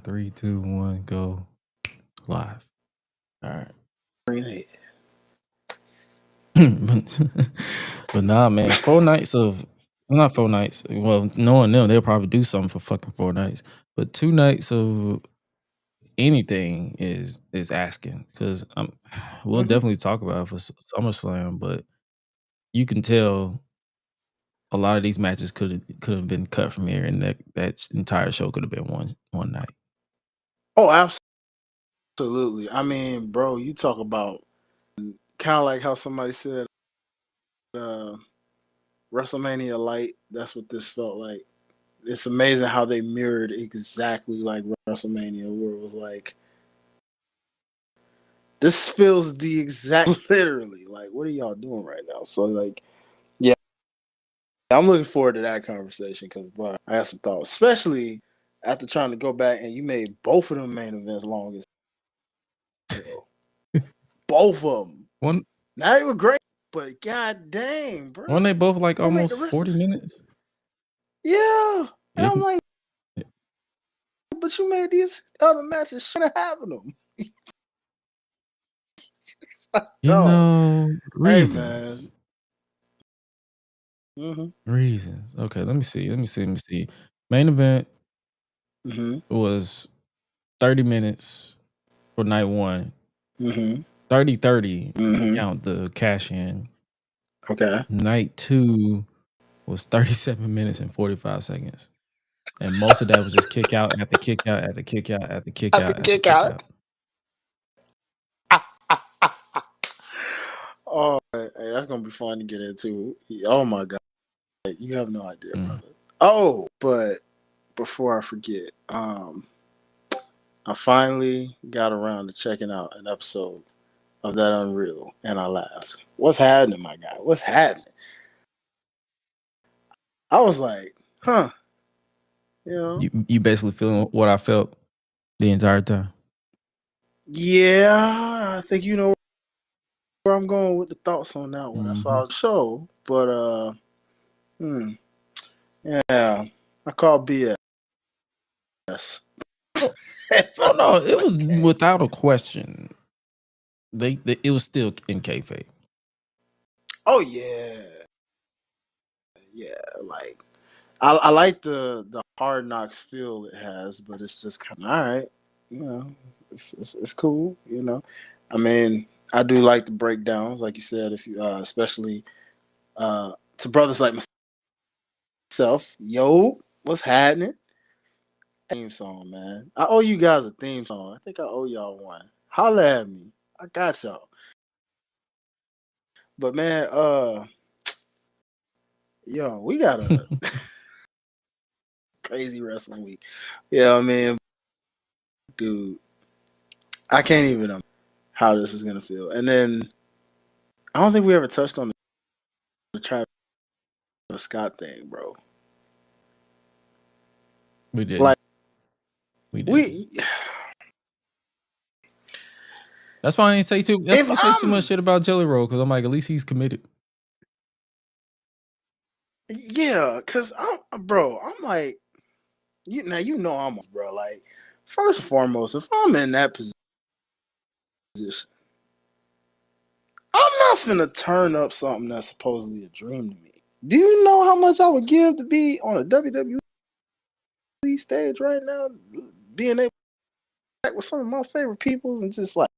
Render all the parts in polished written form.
3, 2, 1, go live. All right. But nah, man, 4 nights of not 4 nights. Well, knowing them, they'll probably do something for fucking 4 nights. But 2 nights of anything is asking, because we'll definitely talk about it for SummerSlam, but you can tell a lot of these matches could have been cut from here, and that entire show could have been one night. Oh, absolutely. I mean, bro, you talk about kind of like how somebody said WrestleMania Light. That's what this felt like. It's amazing how they mirrored exactly like WrestleMania, where it was like, this feels the exact, literally, like, what are y'all doing right now? So, like, yeah, I'm looking forward to that conversation because, bro, I have some thoughts, especially after trying to go back and you made both of them main events long as both of them. One, now they were great, but god dang, bro. weren't they both like almost 40 minutes? Yeah. And I'm like, but you made these other matches shouldn't have them. You know, reasons. Hey, reasons. Okay, let me see. Main event was 30 minutes for night 1. 30-30. Count the cash in. Okay. Night 2 was 37 minutes and 45 seconds. And most of that was just kick out after kick out after kick out after kick out after kick out. Oh, hey, that's gonna be fun to get into. Oh my god, you have no idea, brother. Oh, but before I forget, I finally got around to checking out an episode of that Unreal, and I laughed. What's happening, my guy? What's happening? I was like, huh. You know, you basically feeling what I felt the entire time. Yeah, I think you know where I'm going with the thoughts on that one. That's why I was show. But yeah, I call BS. Oh no, it was without a question. It was still in kayfabe. Oh yeah, like I like the Hard Knocks feel it has, but it's just kind of all right. You know, it's cool. You know, I mean, I do like the breakdowns, like you said. If you especially to brothers like myself, yo, what's happening? Theme song, man. I owe you guys a theme song. I think I owe y'all one. Holla at me. I got y'all. But man, yo, we got a crazy wrestling week. Yeah, I mean, dude, I can't even know how this is gonna feel. And then I don't think we ever touched on the Travis Scott thing, bro. We did. Like we did. That's why I ain't say too. That's why I say too much shit about Jelly Roll, because I'm like, at least he's committed. Yeah, cause I'm like, you know I'm bro. Like, first and foremost, if I'm in that position, I'm not finna turn up something that's supposedly a dream to me. Do you know how much I would give to be on a WWE stage right now, being able to act with some of my favorite peoples and just like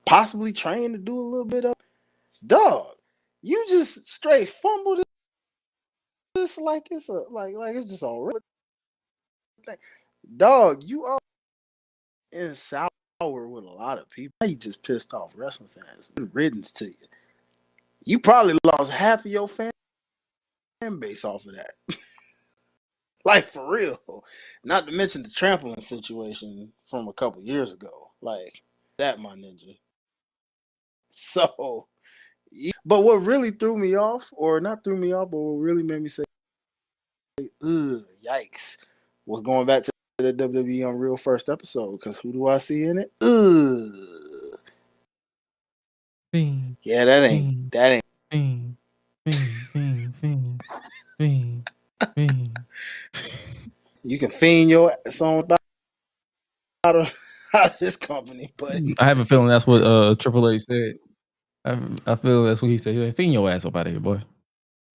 possibly train to do a little bit of dog? You just straight fumbled this like it's a like it's just all right. Dog, you are in sour with a lot of people. You just pissed off wrestling fans. Good riddance to you. You probably lost half of your fan base off of that. Like, for real. Not to mention the trampling situation from a couple years ago. Like, that, my ninja. So, yeah. But what really threw me off, or not threw me off, but what really made me say, ugh, yikes, was going back to the WWE Unreal first episode. Because who do I see in it? Ugh. Yeah, that ain't. You can fiend your song out of this company, but I have a feeling that's what Triple H said. I feel that's what he said. Hey, feed your ass up out of here, boy.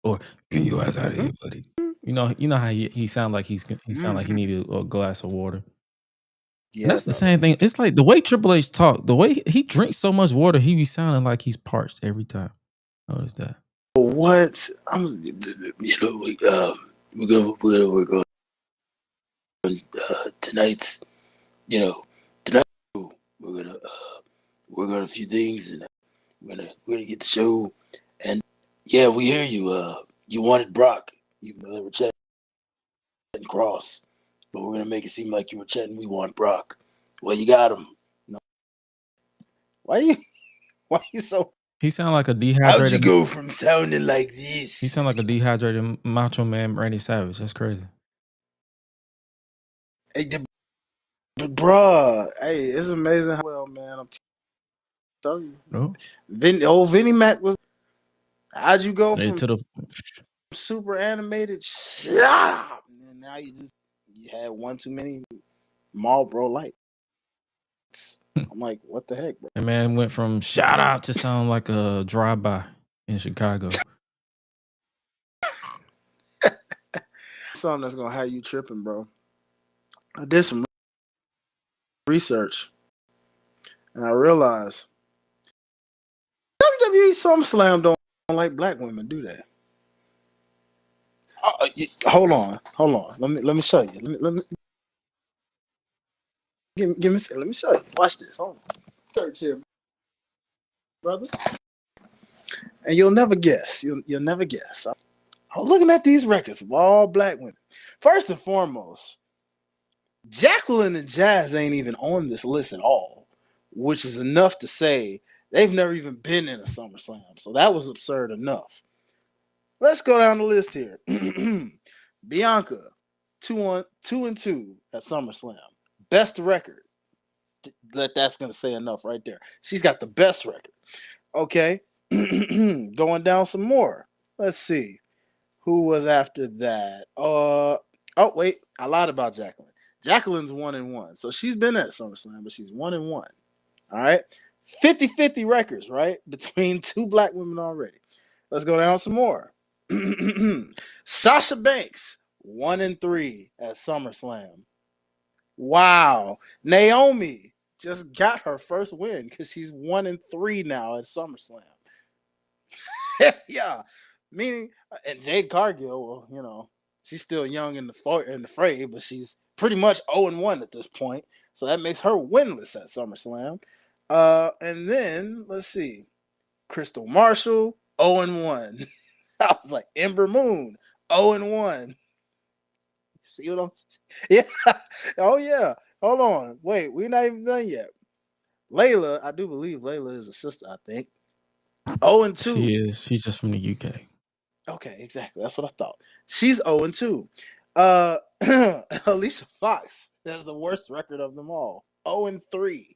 Or feed your ass out of here, buddy. You know how he sound like he sound like he needed a glass of water. And that's the same thing. It's like the way Triple H talk, the way he drinks so much water, he be sounding like he's parched every time. Notice that. What? We're going tonight's. Tonight we're gonna work on a few things, and we're gonna get the show. And yeah, we hear you. You wanted Brock, even though they were chatting Cross, but we're gonna make it seem like you were chatting. We want Brock. Well, you got him. No. Why you so? He sound like a dehydrated. How'd you go from sounding like this? He sound like a dehydrated Macho Man Randy Savage. That's crazy. Hey, but bruh, hey, it's amazing how well, man. I'm telling you. No. Old Vinnie Mac was. How'd you go from to the super animated? Yeah, and now you had one too many Marlboro Lights. I'm like, what the heck, bro? That man went from shout out to sound like a drive-by in Chicago. Something that's gonna have you tripping, bro. I did some research, and I realized WWE Summerslam don't like black women, do they? Hold on. Let me show you. Let me give me. Let me show you. Watch this. Hold on. Search here, brother. And you'll never guess. You'll never guess. I'm looking at these records of all black women. First and foremost, Jacqueline and Jazz ain't even on this list at all, which is enough to say they've never even been in a SummerSlam. So that was absurd enough. Let's go down the list here. Bianca, 2-2 at SummerSlam. Best record. That's going to say enough right there. She's got the best record. Okay. Going down some more. Let's see. Who was after that? Oh, wait. I lied about Jacqueline. Jacqueline's 1-1. So she's been at SummerSlam, but she's 1-1. All right. 50-50 records, right? Between two black women already. Let's go down some more. Sasha Banks, 1-3 at SummerSlam. Wow. Naomi just got her first win because she's 1-3 now at SummerSlam. Yeah. Meaning, and Jade Cargill, well, she's still young in the fray, but she's pretty much 0-1 at this point. So that makes her winless at SummerSlam. And then, let's see. Crystal Marshall, 0-1. I was like, Ember Moon, 0-1. See what I'm saying? Yeah. Oh, yeah. Hold on. Wait, we're not even done yet. Layla, I do believe Layla is a sister, I think. 0-2. She is. She's just from the UK. Okay, exactly. That's what I thought. She's 0-2. Alicia Fox has the worst record of them all. 0-3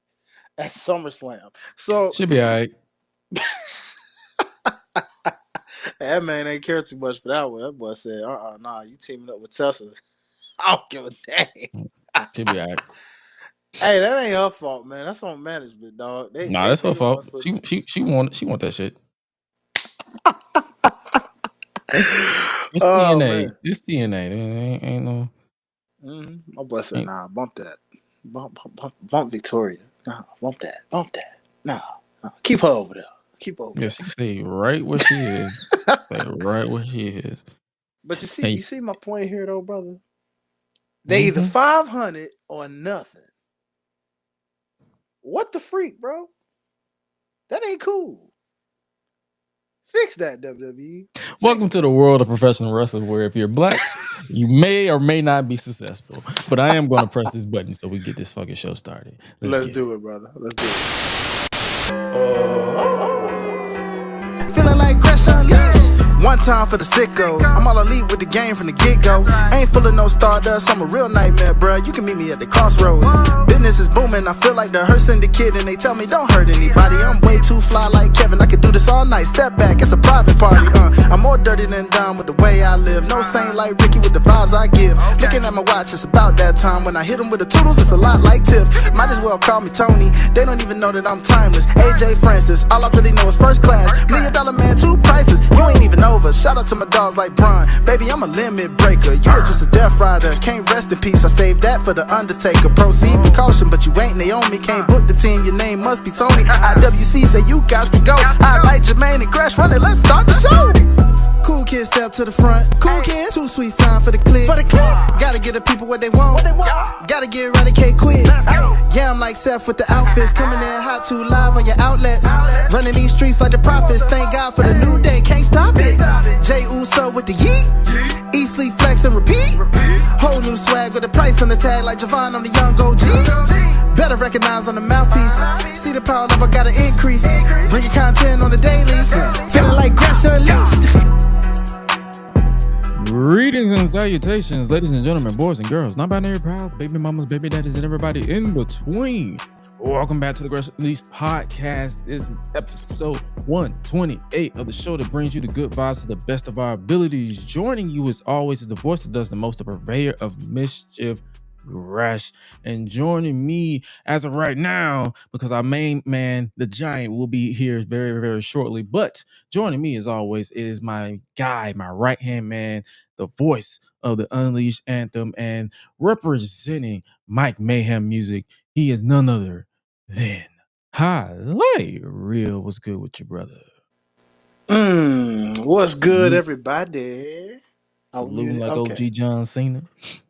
at SummerSlam. So she'll be all right. That man ain't care too much for that one. That boy said, nah, you teaming up with Tessa. I don't give a damn. She'll be all right. Hey, that ain't her fault, man. That's on management, dog. That's her fault. She want that shit. It's TNA. Man. It's TNA. Ain't no. My boy said, nah, bump that. Bump Victoria. Nah, bump that. Nah. Keep her over there. Yeah, she stay right where she is. Right where she is. But you see my point here, though, brother. They either 500 or nothing. What the freak, bro? That ain't cool. Fix that, WWE. Welcome to the world of professional wrestling, where if you're black, you may or may not be successful. But I am going to press this button so we get this fucking show started. Let's do it, brother. Let's do it. Feeling like GRESH Unleashed. One time for the sickos. I'm all elite with the game from the get-go. Ain't full of no stardust, I'm a real nightmare, bruh. You can meet me at the crossroads. Business is booming, I feel like the hearse in the kid, and they tell me don't hurt anybody. I'm way too fly like Kevin, I could do this all night. Step back, it's a private party. I'm more dirty than dumb with the way I live. No saint like Ricky with the vibes I give. Looking at my watch, it's about that time. When I hit them with the toodles, it's a lot like Tiff. Might as well call me Tony. They don't even know that I'm timeless. AJ Francis, all I really know is first class. $1 million man, 2 prices. You ain't even over. Shout out to my dogs like Bron. Baby, I'm a limit breaker. You are just a death rider. Can't rest in peace. I saved that for the Undertaker. Proceed with caution, but you ain't Naomi. Can't book the team. Your name must be Tony. IWC say you got to go. Hi-Lite Jermaine and GRESH Running. Let's start the show. Cool kids step to the front. Cool kids. Too sweet sign for the click. Gotta give the people what they want. Gotta get eradicate quick. Yeah, I'm like Seth with the outfits. Coming in hot too live on your outlets. Running these streets like the prophets. Thank God for the new day. Can't stop it. Jay Uso with the yeet. Eat, sleep, flex, and repeat. Whole new swag with a price on the tag like Javon on the young OG. Better recognize on the mouthpiece. See the power level gotta increase. Bringing content on the daily. Feeling like GRESH Unleashed. Greetings and salutations, ladies and gentlemen, boys and girls, non-binary pals, baby mamas, baby daddies, and everybody in between. Welcome back to the GRESH Unleashed podcast. This is episode 128 of the show that brings you the good vibes to the best of our abilities. Joining you as always is the voice that does the most, the purveyor of mischief, GRESH. And joining me as of right now, because our main man, the Giant, will be here very, very shortly. But joining me as always is my guy, my right-hand man, the voice of the Unleashed Anthem, and representing Mike Mayhem Music, he is none other than Hi-Lite Real. What's good with you, brother? What's good, everybody? Saluting like OG John Cena.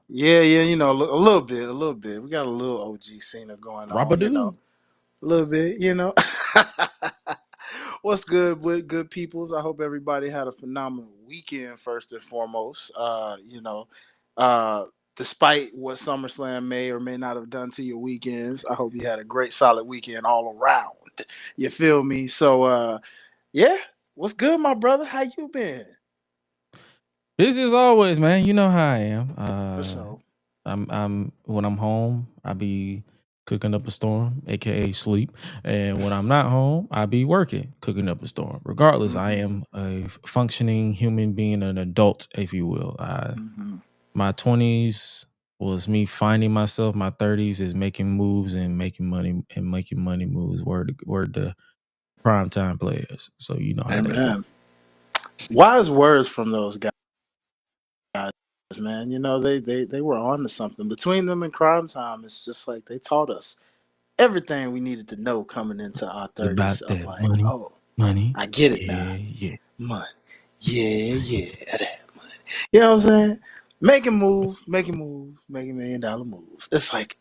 Yeah, you know, a little bit. We got a little OG Cena going on, you know, a little bit, you know. What's good with good peoples? I hope everybody had a phenomenal weekend first and foremost. Despite what SummerSlam may or may not have done to your weekends, I hope you had a great solid weekend all around. You feel me? So yeah, what's good, my brother? How you been? Busy as always, man. You know how I am. For sure. I'm when I'm home, I be cooking up a storm, aka sleep, and when I'm not home, I be working, cooking up a storm. Regardless, I am a functioning human being, an adult, if you will. My 20s was me finding myself. My 30s is making moves and making money moves. Word to primetime players. So you know how that goes. Wise words from those guys, man. You know, they were on to something. Between them and Crime Time, it's just like they taught us everything we needed to know coming into our 30s. It's about so that like, money. I get it now. Yeah. Money. Yeah, that money. You know what I'm saying? Making $1 million moves. It's like,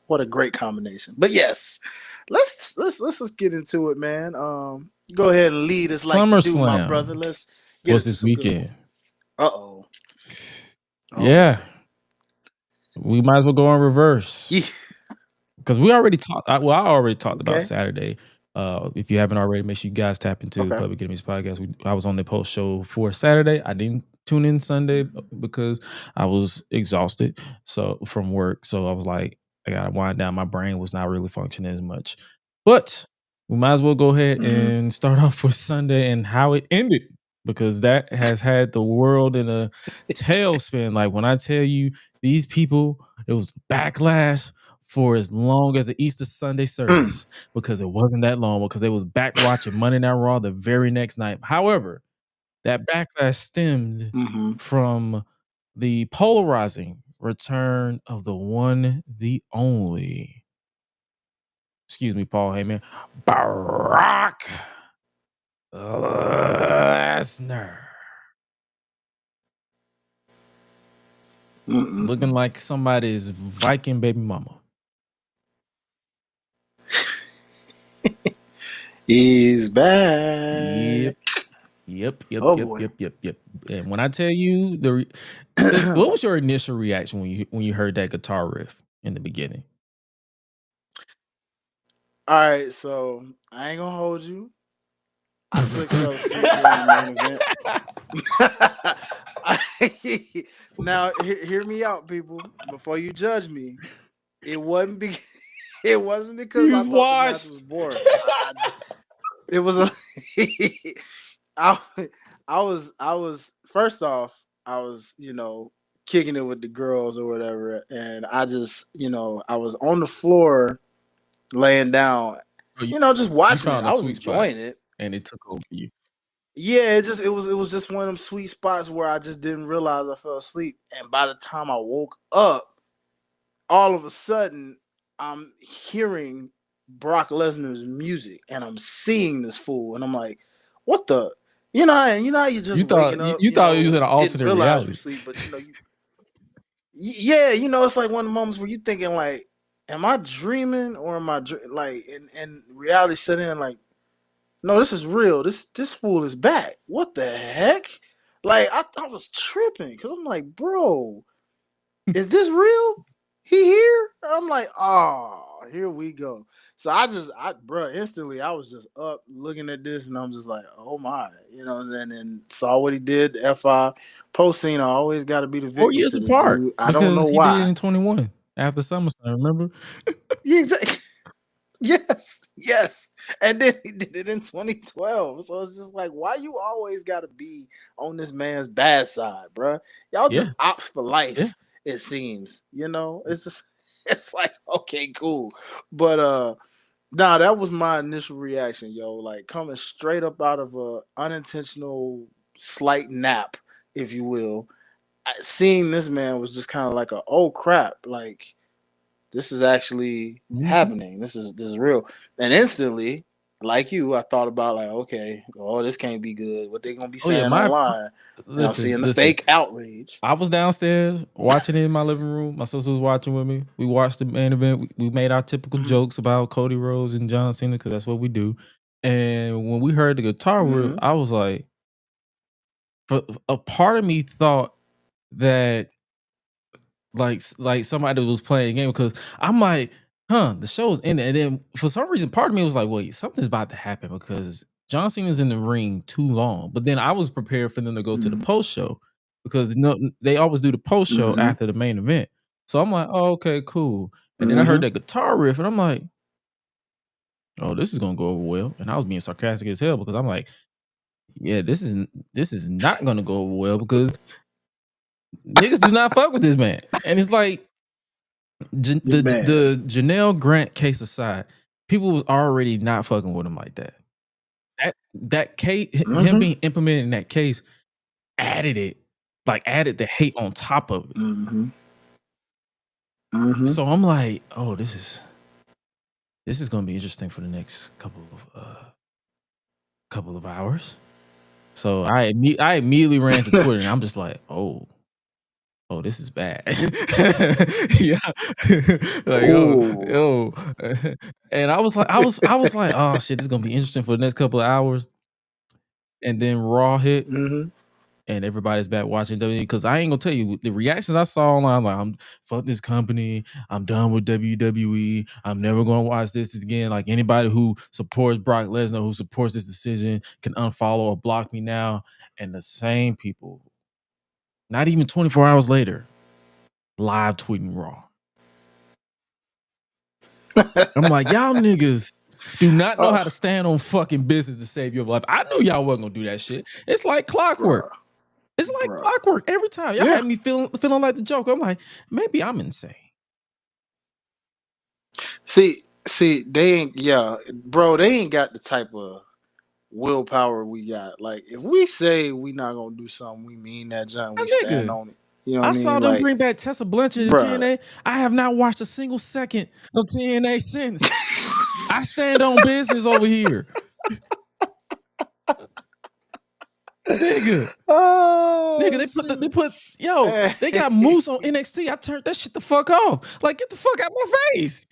what a great combination. But yes, let's just get into it, man. Go ahead and lead us like you do, my brother. Let's get what's this weekend? Yeah. We might as well go in reverse. Because we already talked. I already talked about Saturday. If you haven't already, make sure you guys tap into Public Enemies Podcast. I was on the post show for Saturday. I didn't tune in Sunday because I was exhausted from work. So I was like, I gotta wind down. My brain was not really functioning as much. But we might as well go ahead and start off with Sunday and how it ended, because that has had the world in a tailspin. Like when I tell you, these people, it was backlash for as long as the Easter Sunday service, because it wasn't that long, because they was back watching Monday Night Raw the very next night. However, that backlash stemmed from the polarizing return of the one, the only, excuse me, Paul Heyman, Brock Lesnar. Looking like somebody's Viking baby mama. He's back. Yep. And when I tell you what was your initial reaction when you heard that guitar riff in the beginning? All right, so I ain't gonna hold you. I fell asleep during the main event. Now, hear me out, people. Before you judge me, it wasn't it wasn't because I He's thought the match washed. was boring. I just it was a I, I was first off, I was, kicking it with the girls or whatever, and I just, I was on the floor laying down, Oh, just you watching it. found a I was sweet spot, enjoying it. and it took over you. Yeah, it was just one of them sweet spots where I just didn't realize I fell asleep. And by the time I woke up, all of a sudden I'm hearing Brock Lesnar's music and I'm seeing this fool and I'm like, what the how you just You thought waking you, up, you thought it was in an didn't alternate realize you reality. sleep, but yeah, it's like one of the moments where you thinking like, am I dreaming or am I like and reality set in like, no, this is real. This fool is back. What the heck? Like I was tripping because I'm like, bro, is this real? He here? I'm like, oh, here we go. So bro, instantly I was just up looking at this and I'm just like, oh my, and then saw what he did, the F5 post scene. I always got to be the 4 victim years to this apart dude. I don't know because he did it why. in 21 after Summerslam. Remember? Yeah, exactly. Yes. And then he did it in 2012. So it's just like, why you always got to be on this man's bad side, bro? Y'all Yeah, just ops for yeah. life, it seems. It's just, it's like, okay, cool. But nah, that was my initial reaction, yo. Like coming straight up out of a unintentional slight nap, if you will. Seeing this man was just kind of like oh crap, like this is actually Mhm. happening. This is real. And instantly, like you, I thought about like, okay, oh, this can't be good. What they gonna be Oh yeah, saying online? And I'm listen, seeing the listen. fake outrage. I was downstairs watching it in my living room. My sister was watching with me. We watched the main event. We made our typical Mm-hmm. jokes about Cody Rhodes and John Cena because that's what we do. And when we heard the guitar riff, Mm-hmm. I was like, for a part of me thought that like somebody was playing a game because I'm like, the show's ending. And then for some reason, part of me was like, wait, something's about to happen because John Cena's in the ring too long. But then I was prepared for them to go to the post show because they always do the post show Mm-hmm. after the main event. So I'm like, oh, okay, cool. And then I Mm-hmm. heard that guitar riff, and I'm like, oh, this is gonna go over well. And I was being sarcastic as hell because I'm like, yeah, this is not gonna go over well because niggas do not fuck with this man. And it's like, Man. the Janelle Grant case aside, people was already not fucking with him like that. That case, him Mm-hmm. being implemented in that case, added the hate on top of it. Mm-hmm. Mm-hmm. So I'm like, oh, this is going to be interesting for the next couple of hours. So I immediately ran to Twitter and I'm just like, oh, this is bad. Yeah. Like, Ooh. and I was like, oh shit, this is gonna be interesting for the next couple of hours. And then Raw hit, Mm-hmm. and everybody's back watching WWE. Because I ain't gonna tell you the reactions I saw online, like, I'm fuck this company, I'm done with WWE, I'm never gonna watch this again. Like anybody who supports Brock Lesnar, who supports this decision, can unfollow or block me now. And the same people, not even 24 hours later, live tweeting Raw. I'm like, y'all niggas do not know how to stand on fucking business to save your life. I knew y'all wasn't gonna do that shit. It's like clockwork. Bruh. It's like Bruh. clockwork every time. Y'all Yeah. had me feeling like the Joker. I'm like, maybe I'm insane. See, they ain't, bro, they ain't got the type of willpower we got. Like, if we say we not gonna do something, we mean that, John. My We stand nigga, on it. You know what I I saw mean? them Like, bring back Tessa Blanchard in bruh. TNA. I have not watched a single second of TNA since. I stand on business over here. Nigga. Oh, Nigga, they got Moose on NXT. I turned that shit the fuck off. Like, get the fuck out my face.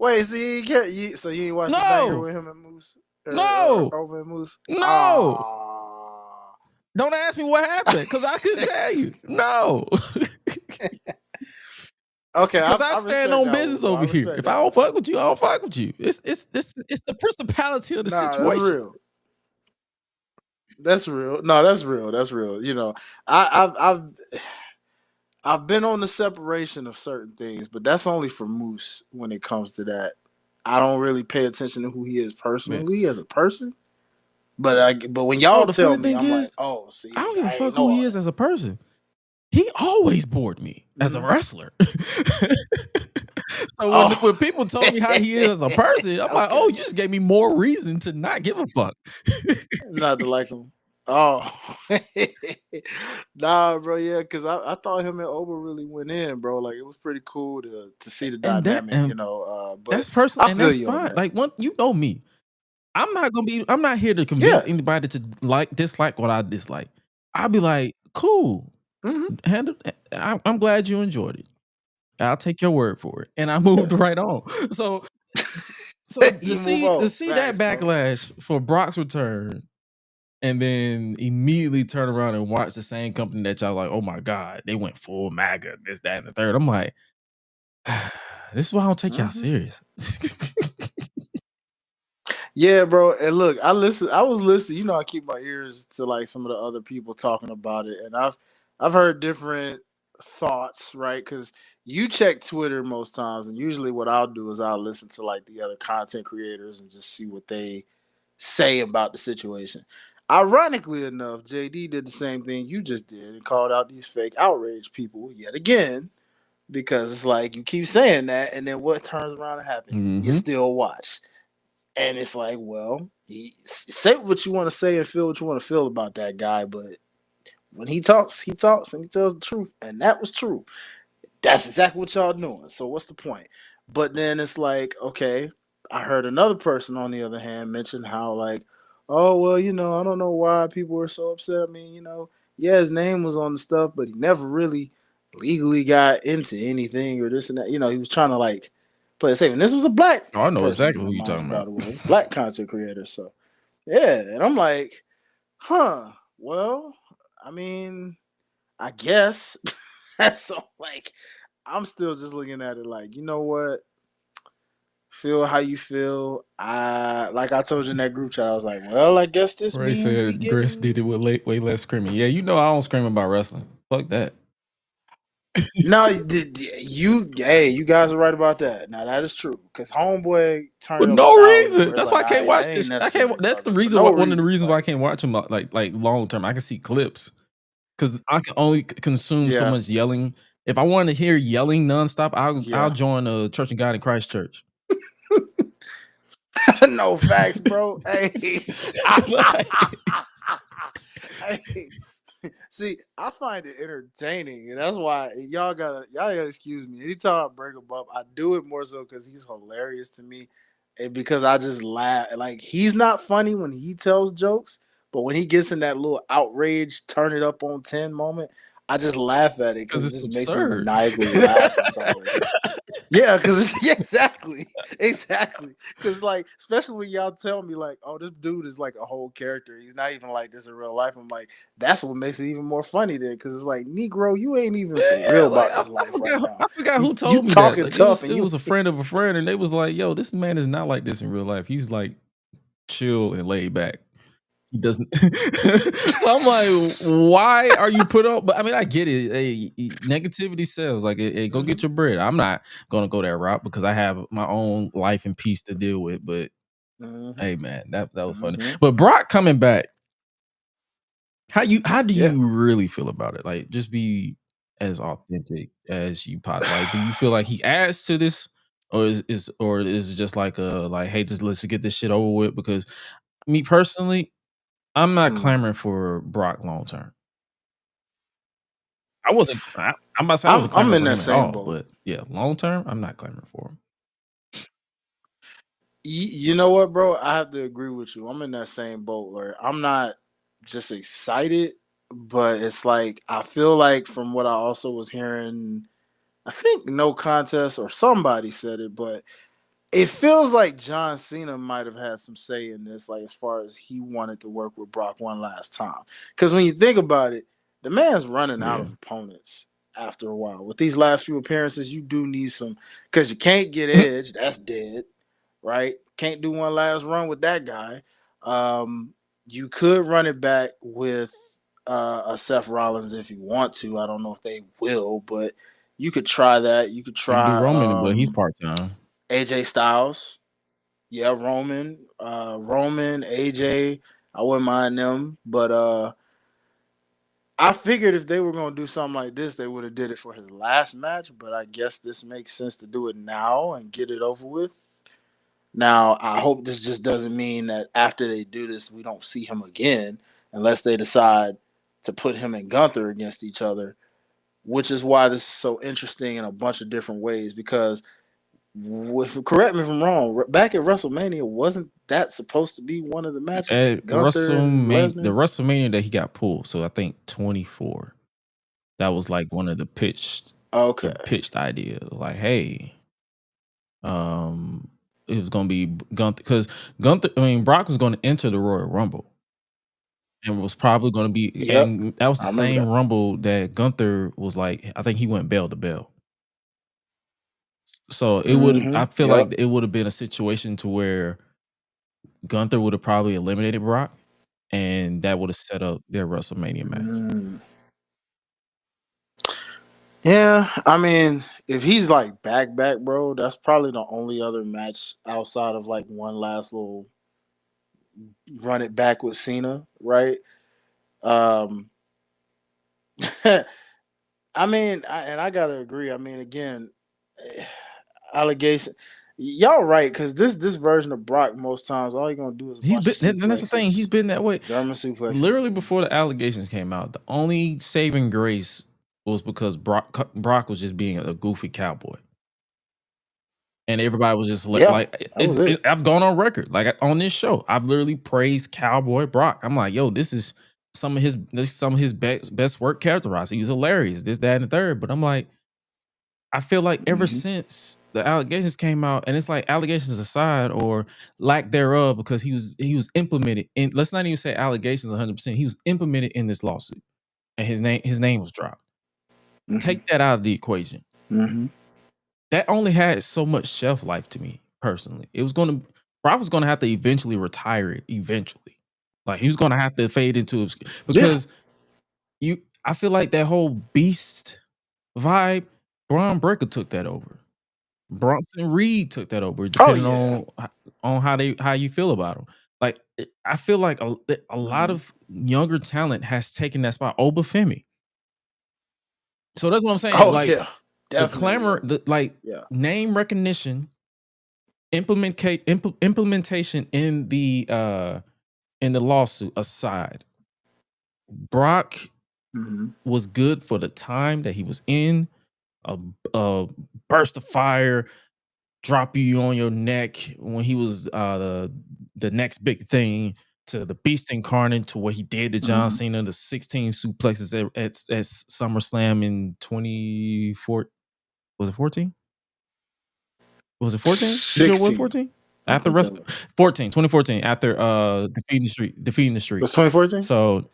Wait, so you ain't watched the banger with him and Moose? No. Over and Moose? No. Oh. Don't ask me what happened, because I couldn't tell you. No. Okay, Because I I stand respect on that one, business bro. I over here. respect If I that don't one. fuck with you, I don't fuck with you. It's the principality of the Nah, that's situation. real. That's real. No, that's real. That's real. You know, I've been on the separation of certain things, but that's only for Moose when it comes to that. I don't really pay attention to who he is Man. personally as a person. But when Bro, y'all the tell funny me, thing I'm like, is, oh, I see, don't give a I ain't fuck know who all he is that. as a person. He always bored me as a Mm-hmm. wrestler. So Oh, when people told me how he is as a person, I'm like, oh, okay, you just gave me more reason to not give a fuck. not to like him. Oh, nah, bro, yeah, because I thought him and Oba really went in, bro. Like it was pretty cool to see the and that dynamic, and you know. But that's personal I and feel that's you on fine. that. Like you know me. I'm not here to convince Yeah. anybody to dislike what I dislike. I'll be like, cool. Hmm. Handle I'm glad you enjoyed it. I'll take your word for it. And I moved right on. So You move on. to see that Facts, bro. backlash for Brock's return and then immediately turn around and watch the same company that y'all like, oh my God, they went full MAGA, this, that, and the third. I'm like, this is why I don't take y'all Hmm. serious. Yeah, bro. And look, I was listening. You know, I keep my ears to like some of the other people talking about it, and I've heard different thoughts, right? Because you check Twitter most times, and usually what I'll do is I'll listen to like the other content creators and just see what they say about the situation. Ironically enough, JD did the same thing you just did and called out these fake outrage people yet again because it's like you keep saying that, and then what turns around and happens? You Hmm. still watch. And it's like, well, say what you want to say and feel what you want to feel about that guy, but when he talks and he tells the truth, and that was true. That's exactly what y'all doing. So what's the point? But then it's like, okay, I heard another person on the other hand mention how like, oh well, you know, I don't know why people were so upset. I mean, you know, yeah, his name was on the stuff, but he never really legally got into anything or this and that. You know, he was trying to like play it safe. And this was a black Oh, I know person exactly doing who it, you're mind you, talking by about. the way, black content creator. So yeah, and I'm like, huh, well, I mean, I guess. So like I'm still just looking at it like, you know what? Feel how you feel. I like I told you in that group chat, I was like, well, I guess this Ray means we said Gris did it getting with way less screaming. Yeah, you know I don't scream about wrestling. Fuck that. no, hey, you guys are right about that. Now that is true. Cause homeboy For turned up a no thousand reason. where it's That's why like, I all can't right, I watch ain't this. I can't. necessarily That's the bugging for reason no why. One of the reason. reasons why I Like, can't watch them like long term. I can see clips because I can only consume so yeah, much yelling. If I want to hear yelling nonstop, I'll yeah. join a Church of God in Christ church. No facts, bro. Hey. Like, Hey. See, I find it entertaining, and that's why y'all gotta excuse me. Anytime I bring him up, I do it more so because he's hilarious to me, and because I just laugh. Like he's not funny when he tells jokes, but when he gets in that little outrage, turn it up on 10 moment, I just laugh at it because it it's just makes me absurd. maniacally laugh in some way. Yeah, because yeah, exactly, exactly. Because like, especially when y'all tell me like, "Oh, this dude is like a whole character. He's not even like this in real life." I'm like, that's what makes it even more funny then, because it's like, Negro, you ain't even for Yeah, real like about this life right now. I forgot who You told me that. talking Like tough, and it you was a friend of a friend, and they was like, "Yo, this man is not like this in real life. He's like chill and laid back." He doesn't. So I'm like, why are you put on? But I mean, I get it. Hey, negativity sells. Like, hey, go get hmm your bread. I'm not gonna go that route because I have my own life and peace to deal with. But hmm hey, man, that was funny. hmm But Brock coming back, how do yeah. you really feel about it? Like, just be as authentic as you like. Do you feel like he adds to this, or is it just like hey, just let's just get this shit over with? Because me personally, I'm not Hmm. clamoring for Brock long term. I'm about to say I I'm wasn't I'm clamoring in for that him at same all, boat. but yeah, long term, I'm not clamoring for him. You know what, bro? I have to agree with you. I'm in that same boat where I'm not just excited, but it's like I feel like from what I also was hearing, I think no contest or somebody said it, but it feels like John Cena might have had some say in this, like as far as he wanted to work with Brock one last time. Because when you think about it, the man's running out Yeah. of opponents. after a while. With these last few appearances, you do need some, because you can't get Edge. That's dead, right? Can't do one last run with that guy. You could run it back with a Seth Rollins if you want to. I don't know if they will, but you could try that. You could They can do try Roman, but he's part time. AJ Styles. Yeah, Roman, AJ. I wouldn't mind them, but I figured if they were going to do something like this, they would have did it for his last match. But I guess this makes sense to do it now and get it over with. Now, I hope this just doesn't mean that after they do this, we don't see him again, unless they decide to put him and Gunther against each other. Which is why this is so interesting in a bunch of different ways. Because, correct me if I'm wrong, back at WrestleMania, wasn't that supposed to be one of the matches? At Gunther and the Lesnar. WrestleMania that he got pulled, so I think 24. That was like one of the pitched idea. Like, hey, it was gonna be Gunther, because Brock was gonna enter the Royal Rumble. And was probably gonna be, and that was the same Rumble that Gunther was like, I think he went bell to bell. So it would, I feel like it would have been a situation to where Gunther would have probably eliminated Brock, and that would have set up their WrestleMania match. Yeah, I mean, if he's like back, bro, that's probably the only other match outside of like one last little run it back with Cena, right? I mean, I gotta agree. I mean, again, allegation. Y'all right, because this version of Brock, most times all you're gonna do is And that's the thing. He's been that way. German suplexes. Literally before the allegations came out, the only saving grace was because Brock was just being a goofy cowboy. And everybody was just like, I've gone on record, like on this show, I've literally praised Cowboy Brock. I'm like, yo, this is some of his best work characterized. He was hilarious, this, that, and the third. But I'm like, I feel like ever since the allegations came out, and it's like allegations aside or lack thereof, because he was implemented in, let's not even say allegations 100%. He was implemented in this lawsuit, and his name was dropped. Take that out of the equation. That only had so much shelf life to me personally. Brock was gonna have to eventually retire it. Eventually, like he was gonna have to fade into because I feel like that whole beast vibe, Braun Breaker took that over. Bronson Reed took that over, depending on how you feel about him. Like I feel like a lot of younger talent has taken that spot. Obafemi. So that's what I'm saying. The clamor, name recognition, implementation in the lawsuit aside, Brock was good for the time that he was in. A burst of fire, drop you on your neck when he was the next big thing, to the Beast Incarnate, to what he did to John Cena, the 16 suplexes at SummerSlam in 2014. Was it 14? Was it 14? You sure it was 14? After 2014, after defeating the Streak. Was 2014? So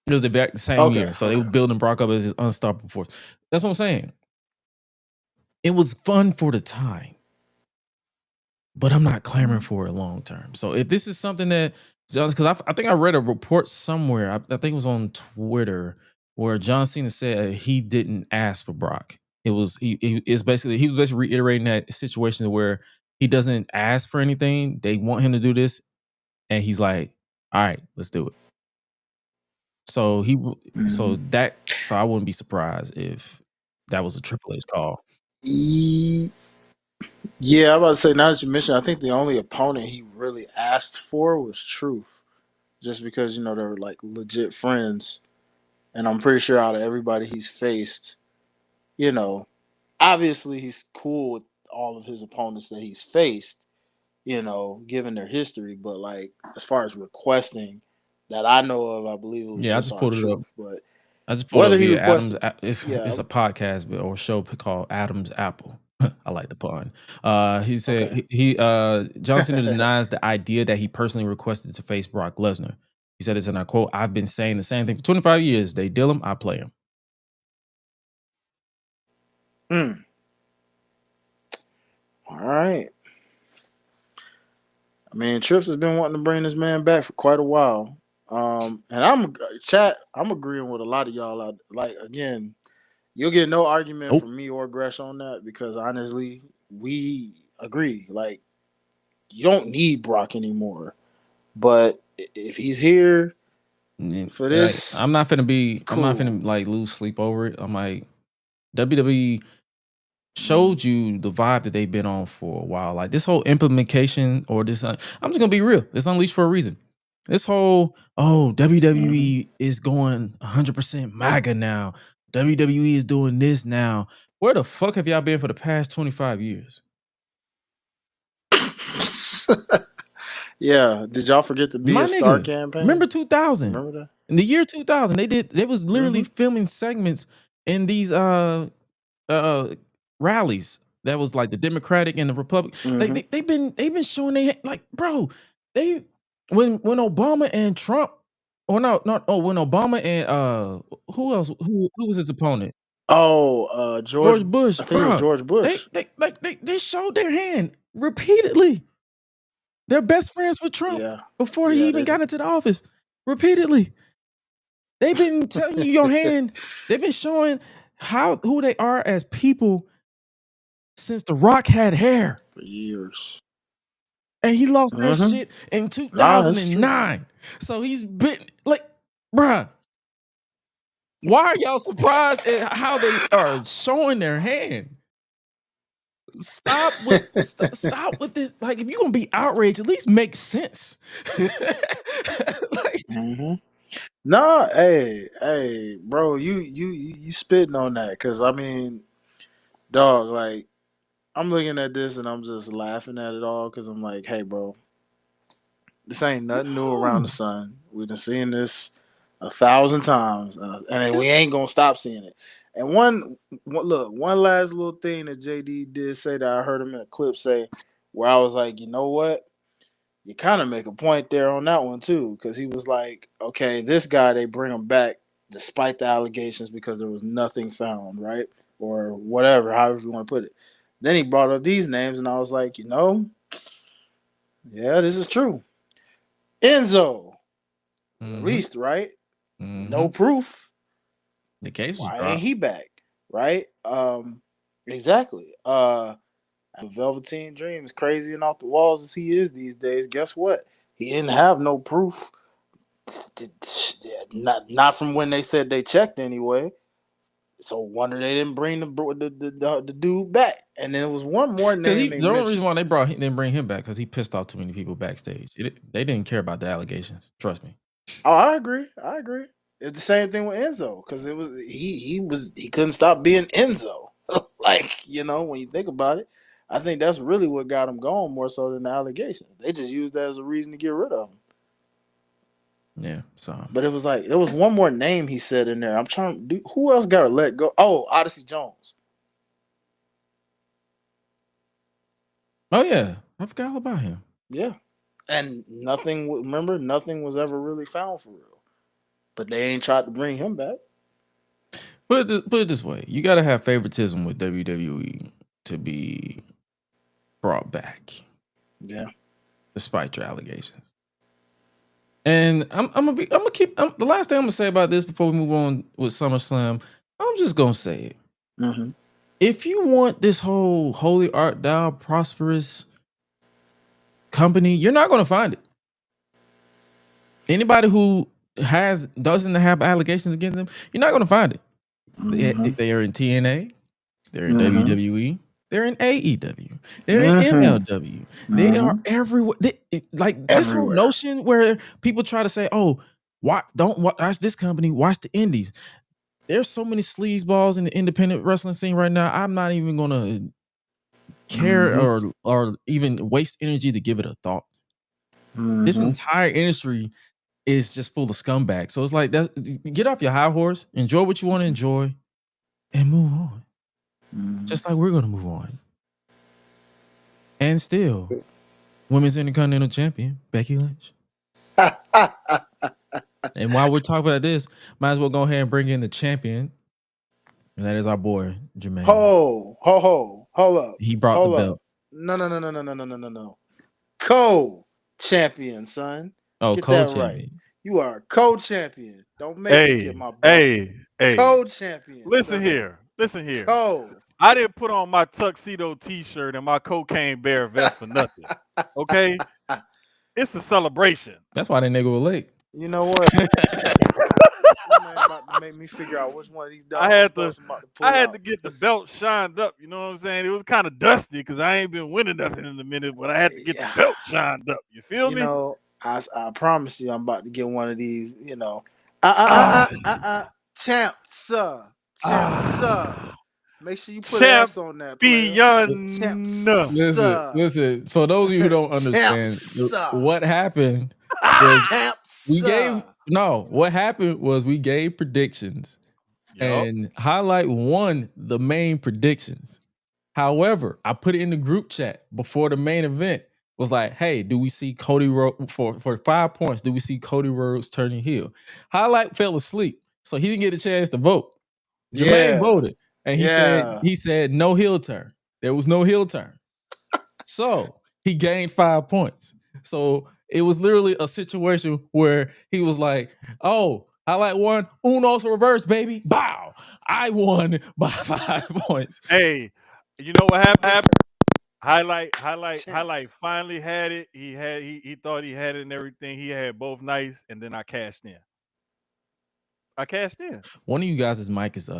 it was the same year. So they were building Brock up as his unstoppable force. That's what I'm saying. It was fun for the time, but I'm not clamoring for it long term. So if this is something that, because I think I read a report somewhere, I think it was on Twitter, where John Cena said he didn't ask for Brock. He was basically reiterating that situation where he doesn't ask for anything. They want him to do this, and he's like, "All right, let's do it." So so I wouldn't be surprised if that was a Triple H call. Yeah, I'm about to say, now that you mentioned, I think the only opponent he really asked for was Truth, just because they were like legit friends, and I'm pretty sure out of everybody he's faced, obviously he's cool with all of his opponents that he's faced, given their history. But like, as far as requesting that I know of, I believe it was I just pulled it up. But I just pulled it up. Adams, it's a podcast or show called Adam's Apple. I like the pun. He said John Cena denies the idea that he personally requested to face Brock Lesnar. He said, "It's in a quote, I've been saying the same thing for 25 years. They deal him, I play him." Mm. All right. I mean, Trips has been wanting to bring this man back for quite a while. And I'm agreeing with a lot of y'all. Like again, you'll get no argument Nope. from me or Gresh on that because honestly, we agree. Like, you don't need Brock anymore. But if he's here for Like, this, I'm not cool. finna like lose sleep over it. I'm like, WWE showed you the vibe that they've been on for a while. Like this whole implementation or this, I'm just gonna be real. It's unleashed for a reason. This whole WWE is going 100% MAGA now. WWE is doing this now. Where the fuck have y'all been for the past 25 years? Yeah. Did y'all forget to be My a star nigga, remember campaign? 2000? Remember that? In the year 2000, they was literally filming segments in these uh rallies that was like the Democratic and the Republic. Like Mm-hmm. they've been showing they like, bro, they when Obama and Trump, or no, not when Obama and who else, who was his opponent? Oh, George Bush, I think it was bro. George They Bush. they like they showed their hand repeatedly. They're best friends with Trump Yeah. before he Yeah, even they got into the office. Repeatedly. They've been telling you your hand. They've been showing who they are as people since The Rock had hair. for years. And he lost that Mm-hmm. shit in Nah, that's true. 2009. So he's been like, bruh, why are y'all surprised at how they are showing their hand? Stop with this. Like, if you're gonna be outraged, at least make sense. Like, Mm-hmm. No, hey, bro, you spitting on that because I mean, dog, like I'm looking at this and I'm just laughing at it all because I'm like, hey, bro, this ain't nothing new around the no. sun. We've been seeing this 1,000 times, and we ain't gonna stop seeing it. And one last little thing that JD did say that I heard him in a clip say, where I was like, you know what? You kind of make a point there on that one too, because he was like, okay, this guy they bring him back despite the allegations because there was nothing found, right, or whatever, however you want to put it. Then he brought up these names, and I was like, yeah, this is true. Enzo Mm-hmm. released, right? Mm-hmm. No proof. The case was Why ain't dropped. he back? Right? Exactly. Velveteen Dream, as crazy and off the walls as he is these days, guess what? He didn't have no proof. Not from when they said they checked anyway. So wonder they didn't bring the dude back. And then there was one more Because name they the only reason mentioned. why they didn't bring him back because he pissed off too many people backstage. They didn't care about the allegations. Trust me. Oh, I agree. It's the same thing with Enzo because he couldn't stop being Enzo. Like, when you think about it, I think that's really what got him going more so than the allegations. They just used that as a reason to get rid of him. Yeah. So. But it was like there was one more name he said in there. I'm trying to do who else got let go? Oh, Odyssey Jones. Oh yeah, I forgot all about him. Yeah. And nothing was ever really found for real. But they ain't tried to bring him back. Put it this way: you got to have favoritism with WWE to be brought back, Yeah. despite your allegations. And I'm gonna keep the last thing I'm gonna say about this before we move on with SummerSlam. I'm just gonna say it. Mm-hmm. If you want this whole holy art thou prosperous company, you're not gonna find it. Anybody who doesn't have allegations against them, you're not gonna find it. Mm-hmm. They are in TNA, they're in Mm-hmm. WWE, they're in AEW, they're in Mm-hmm. MLW. They are Mm-hmm. everywhere. Like this whole Everywhere. notion where people try to say, "Oh, don't watch this company, watch the indies." There's so many sleazeballs in the independent wrestling scene right now. I'm not even gonna care Mm-hmm. or even waste energy to give it a thought. This Mm-hmm. entire industry is just full of scumbags. So it's like get off your high horse, enjoy what you want to enjoy, and move on. Mm-hmm. Just like we're gonna move on. And still, Women's Intercontinental Champion, Becky Lynch. And while we're talking about this, might as well go ahead and bring in the champion And that is our boy Jermaine. Hold up. He brought the Hold belt. up. No. Co-champion, son. Oh, Get that right. co-champion. You are a co-champion. Don't make me get my belt. Hey. Co-champion. Listen Sir. here. Co. I didn't put on my tuxedo T-shirt and my cocaine bear vest for nothing. Okay, it's a celebration. That's why that nigga was late. You know what? This man about to make me figure out which one of these I had belts to, I'm about to pull I had out. to get the belt shined up. You know what I'm saying? It was kind of dusty because I ain't been winning nothing in a minute, but I had to get the belt shined up. You feel me? You know, I promise you, I'm about to get one of these. You know, champ, sir. Make sure you put an S on that, player. Champ, Listen. For those of you who don't understand, what happened was what happened was we gave predictions, and Hi-Lite won the main predictions. However, I put it in the group chat before the main event. Was like, hey, do we see Cody Rhodes for 5 points? Do we see Cody Rhodes turning heel? Hi-Lite fell asleep, so he didn't get a chance to vote. Jermaine voted, and he said no heel turn. There was no heel turn, so he gained 5 points. So it was literally a situation where he was like, "Oh, Hi-Lite won. Uno's reverse, baby. Bow. I won by 5 points." Hey, you know what happened? Hi-Lite finally had it. He thought he had it and everything. He had both nights, and then I cashed in. One of you guys' mic is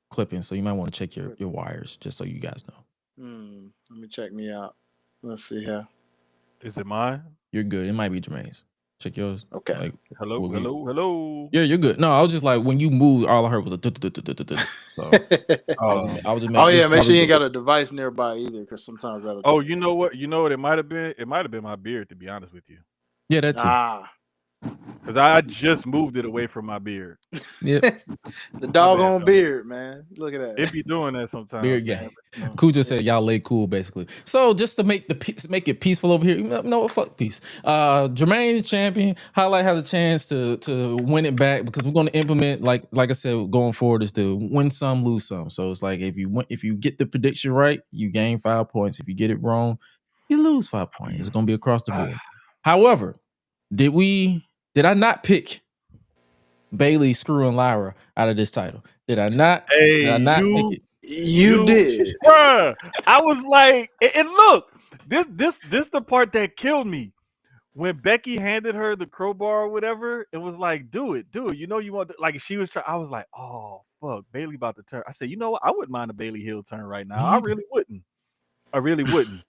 clipping, so you might want to check your wires just so you guys know. Let me check me out. Let's see here. Is it mine? You're good. It might be Jermaine's. Check yours. Okay. Like, hello. Yeah, you're good. No, I was just like, when you moved, all I heard was a. So I was just making. Make sure you ain't got a device nearby either, because sometimes that'll. Oh, you know what? It might have been. It might have been my beard, to be honest with you. Yeah, that too. Because I just moved it away from my beard. Yep. The doggone beard, man. Look at that. It be doing that sometimes. Beard gang. Cool just said y'all lay cool, basically. So just to make it peaceful over here, you know what? Fuck peace. Jermaine is champion. Hi-Lite has a chance to win it back, because we're going to implement, like I said, going forward, is to win some, lose some. So it's like if you get the prediction right, you gain 5 points. If you get it wrong, you lose 5 points. It's going to be across the board. However, did I not pick Bailey screwing Lyra out of this title? Did I not? Hey, did I not pick it? You did, bruh. I was like, and look, this the part that killed me. When Becky handed her the crowbar or whatever, it was like, do it. You know you want to, like, she was trying. I was like, oh fuck, Bailey about to turn. I said, you know what? I wouldn't mind a Bailey heel turn right now. I really wouldn't.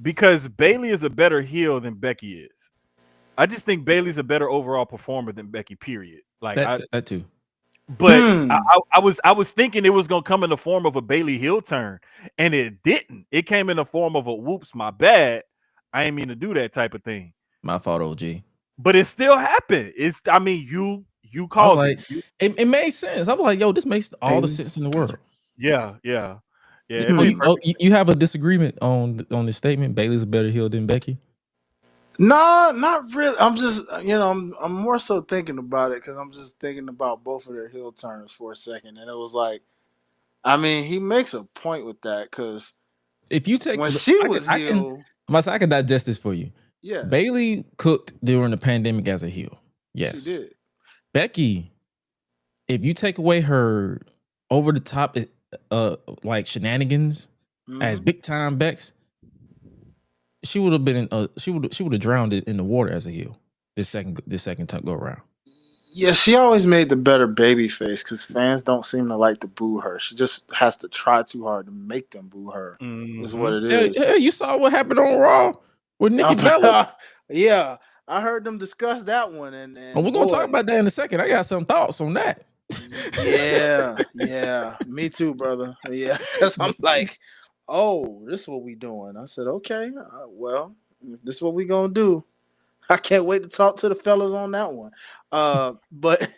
Because Bailey is a better heel than Becky is. I just think Bailey's a better overall performer than Becky, period. Like that too. But I was thinking it was gonna come in the form of a Bailey heel turn, and it didn't. It came in the form of a whoops, my bad. I ain't mean to do that type of thing. My fault, OG. But it still happened. You called it made sense. I was like, yo, this makes all the sense in the world. Yeah. You have a disagreement on this statement? Bailey's a better heel than Becky? No, not really. I'm just, I'm more so thinking about it, because I'm just thinking about both of their heel turns for a second, and it was like, I mean, he makes a point with that, because if you take when she was heel, I can digest this for you. Yeah, Bailey cooked during the pandemic as a heel. Yes, she did. Becky, if you take away her over the top, like shenanigans as big time Bex, she would have been she would have drowned it in the water as a heel this second time go around. Yeah, she always made the better baby face, because fans don't seem to like to boo her. She just has to try too hard to make them boo her. Is what it is. Yeah, you saw what happened on Raw with Nikki Bella. Yeah, I heard them discuss that one, and we're gonna talk about that in a second. I got some thoughts on that. Yeah, me too, brother. Yeah, because I'm like, oh, this is what we doing. I said, okay, well, if this is what we gonna do, I can't wait to talk to the fellas on that one. But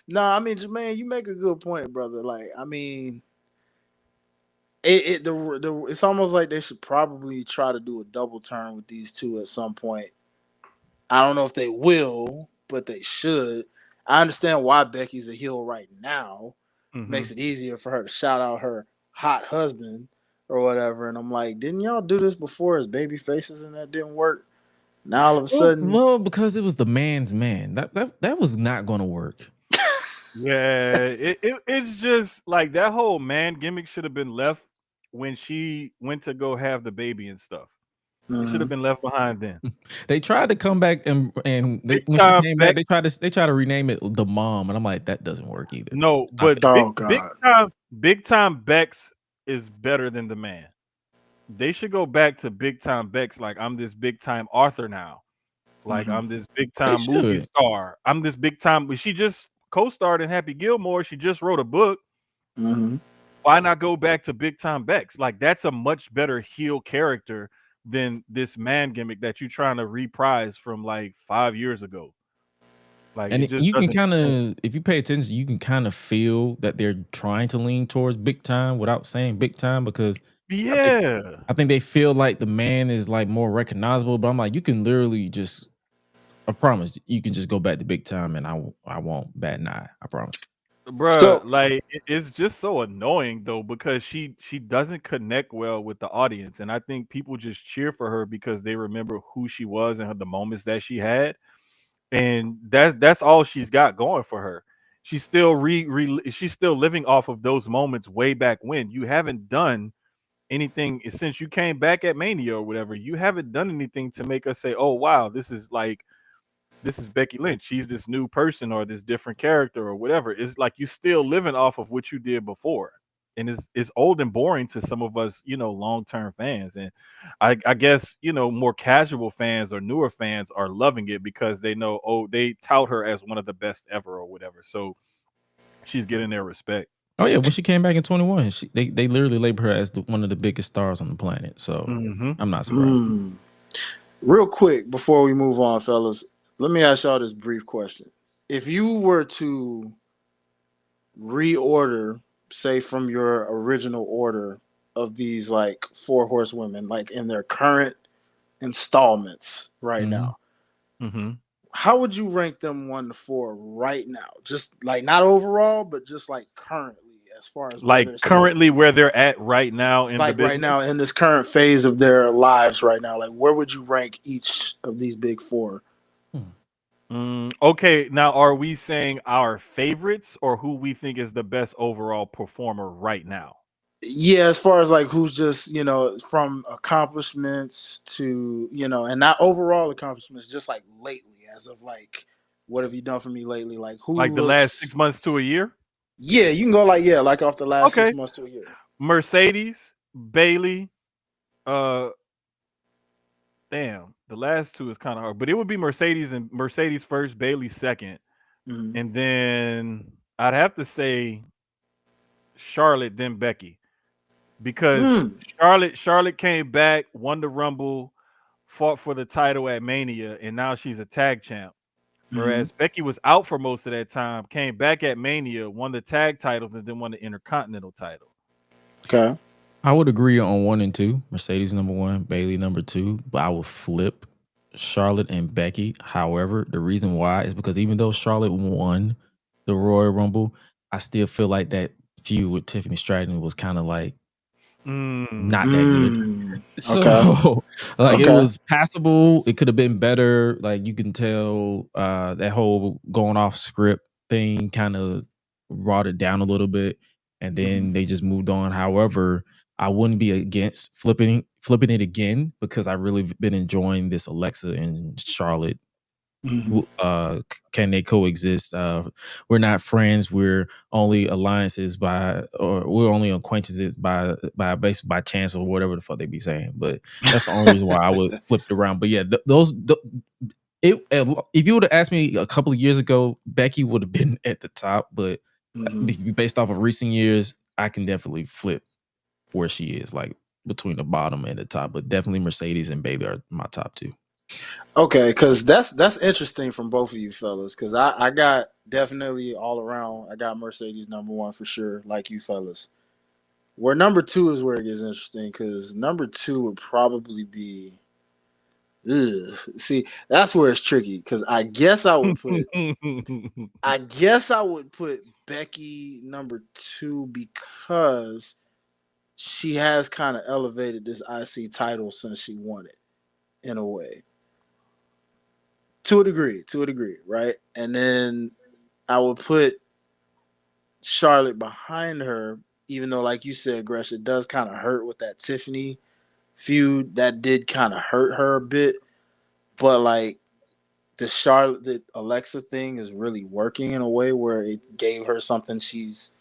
no, I mean, Jermaine, you make a good point, brother. Like, I mean, it's almost like they should probably try to do a double turn with these two at some point. I don't know if they will, but they should. I understand why Becky's a heel right now, makes Mm-hmm. it easier for her to shout out her hot husband or whatever. And I'm like, didn't y'all do this before as baby faces and that didn't work? Now all of a sudden, Well, because it was the man's man. That was not going to work. Yeah, it's just like that whole man gimmick should have been left when she went to go have the baby and stuff. It should have mhm. been left behind then. They tried to come back and Big when she time came back, Beck. they tried to rename it the mom, and I'm like, that doesn't work either. No, Stop it. but Oh God. big time Bex is better than the man. They should go back to big time Bex. Like I'm this big time Arthur now. Like Hmm. I'm this big They time movie should. star. I'm this big time. But she just co-starred in Happy Gilmore. She just wrote a book. Hmm. Why not go back to big time Bex? Like that's a much better heel character than this man gimmick that you're trying to reprise from like 5 years ago. Like it just You can doesn't kind make sense. of, if you pay attention, you can kind of feel that they're trying to lean towards big time without saying big time because I think Yeah. I think they feel like the man is like more recognizable. But I'm like, you can literally just, I promise, you can just go back to big time, and I won't bat an eye. I promise. Bruh, So like it's just so annoying though because she doesn't connect well with the audience, and I think people just cheer for her because they remember who she was and the moments that she had, and that's all she's got going for her. She's still she's still living off of those moments way back when. You haven't done anything since you came back at Mania or whatever. You haven't done anything to make us say, "Oh wow, this is Becky Lynch. She's this new person or this different character or whatever." It's like you still living off of what you did before. And it's old and boring to some of us, long term fans. And I guess, more casual fans or newer fans are loving it because they know, oh, they tout her as one of the best ever or whatever. So she's getting their respect. Oh yeah, when she came back in 21, they literally labeled her as one of the biggest stars on the planet. So Mm-hmm. I'm not surprised. real quick before we move on, fellas, let me ask y'all this brief question. If you were to reorder, say from your original order of these like four horsewomen, like in their current installments right Mm-hmm. now, Mm-hmm. how would you rank them 1 to 4 right now? Just like not overall, but just like currently, as far as where Like they're currently where they're at right now in the like right business. now in this current phase of their lives right now. Like where would you rank each of these big four? Okay, now are we saying our favorites or who we think is the best overall performer right now? Yeah, as far as like who's just from accomplishments to and not overall accomplishments, just like lately, as of like what have you done for me lately? Like who Like the last six looks? months to a year? Yeah, you can go like like off the last six Okay. months to a year. Mercedes, Bailey, uh damn, the last two is kind of hard, but it would be Mercedes first, Bailey second, Hmm. and then I'd have to say Charlotte, then Becky, because Mm. Charlotte came back, won the Rumble, fought for the title at Mania, and now she's a tag champ. Hmm. Whereas Becky was out for most of that time, came back at Mania, won the tag titles, and then won the Intercontinental title. Okay. I would agree on 1 and 2. Mercedes number 1, Bailey number 2, but I would flip Charlotte and Becky. However, the reason why is because even though Charlotte won the Royal Rumble, I still feel like that feud with Tiffany Stratton was kind of like not that good. Mm. Okay. So like it Okay. was passable. It could have been better. Like you can tell that whole going off script thing kind of brought it down a little bit. And Hmm. then they just moved on. However, I wouldn't be against flipping it again because I really been enjoying this Alexa and Charlotte. Hmm. Can they coexist? We're not friends. We're only alliances or we're only acquaintances based by chance or whatever the fuck they be saying. But that's the only reason why I would flip it around. But yeah, if you would have asked me a couple of years ago, Becky would have been at the top. But Hmm. based off of recent years, I can definitely flip where she is, like between the bottom and the top. But definitely Mercedes and Bailey are my top two. Okay, because that's interesting from both of you fellas. Because I got definitely all around. I got Mercedes number 1 for sure, like you fellas. Where number 2 is where it gets interesting because number 2 would probably be Ugh. See, that's where it's tricky because I guess I would put Becky number 2 because she has kind of elevated this IC title since she won it in a way. To a degree, right? And then I would put Charlotte behind her, even though, like you said, Gresh, it does kind of hurt with that Tiffany feud. That did kind of hurt her a bit. But like the Alexa thing is really working in a way where it gave her something she's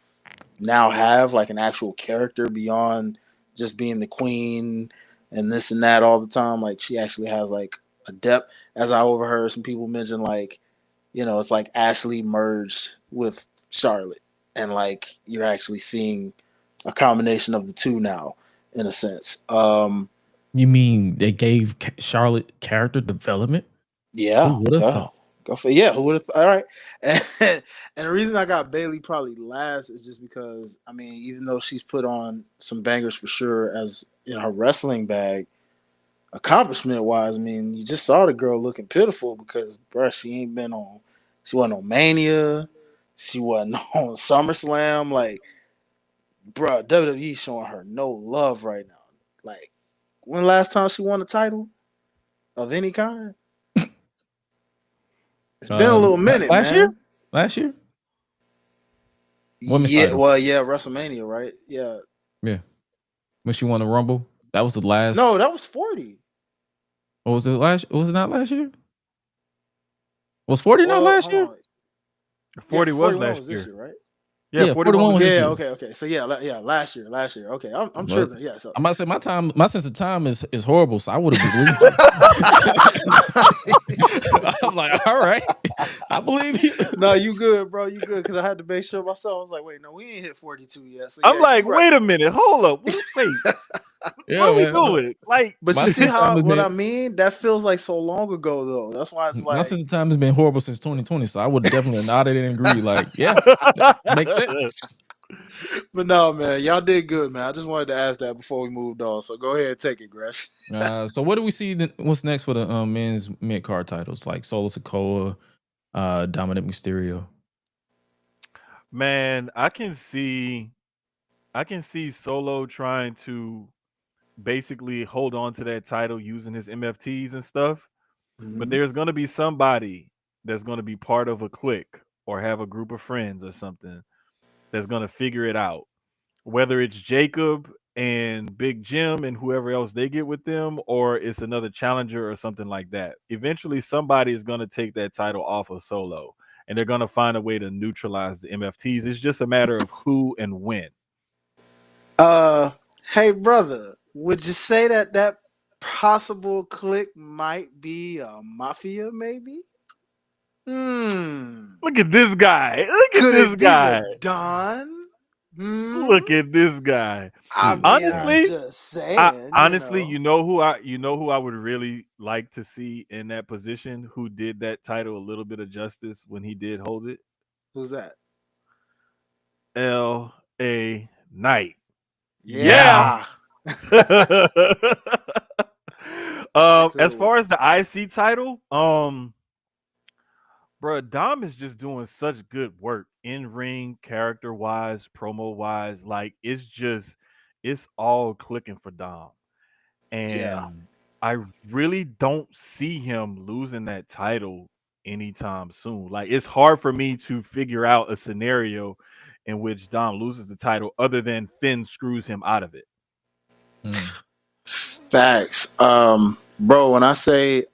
now have, like an actual character beyond just being the queen and this and that all the time. Like she actually has like a depth. As I overheard some people mention, like, it's like Ashley merged with Charlotte, and like you're actually seeing a combination of the two now, in a sense. You mean they gave Charlotte character development? Yeah, Who would have thought? Go for who would have? All right, and the reason I got Bailey probably last is just because I mean, even though she's put on some bangers for sure as in her wrestling bag, accomplishment wise, I mean, you just saw the girl looking pitiful because, bruh, she wasn't on Mania, she wasn't on SummerSlam. Like, bruh, WWE showing her no love right now. Like, when last time she won a title of any kind? It's been a little minute, man. Last year? Women's title. Well, yeah, WrestleMania, right? Yeah. Yeah. When she won the Rumble? That was the last. No, that was 40. What was it Was it not last year? Was 40 not last year? 40 was last year. This year, right? Yeah, 41 was this year. Okay. So yeah, last year. Okay, I'm tripping. Yeah, so I'm about to say my sense of time is horrible, so I would have believed you. I'm like, all right, I believe you. No, you good, bro. You good? Because I had to make sure myself. I was like, wait, no, we ain't hit 42 yet. So I'm like, wait a minute, hold up, wait. Yeah, what are we doing? Like, but you see what I mean? That feels like so long ago, though. That's why it's like my sense of time has been horrible since 2020. So I would definitely nodded and agreed. Like, yeah, makes sense. But no, man, y'all did good, man. I just wanted to ask that before we moved on. So go ahead and take it, Gresh. So what do we see? What's next for the men's mid card titles, like Solo Sikoa, Dominic Mysterio? Man, I can see Solo trying to basically hold on to that title using his MFTs and stuff. Mm-hmm. But there's going to be somebody that's going to be part of a clique or have a group of friends or something that's going to figure it out. Whether it's Jacob and Big Jim and whoever else they get with them, or it's another challenger or something like that. Eventually, somebody is going to take that title off of Solo, and they're going to find a way to neutralize the MFTs. It's just a matter of who and when. Hey, brother, would you say that possible clique might be a mafia, maybe? Look at this guy. Could this guy. Don? Look at this guy. I mean, honestly, I'm just saying, honestly, you know who I would really like to see in that position, who did that title a little bit of justice when he did hold it? Who's that? L.A. Knight. Yeah. As far as the IC title, bro, Dom is just doing such good work in ring, character wise, promo wise. Like it's all clicking for Dom, and I really don't see him losing that title anytime soon. Like it's hard for me to figure out a scenario in which Dom loses the title other than Finn screws him out of it. Facts. Bro, when I say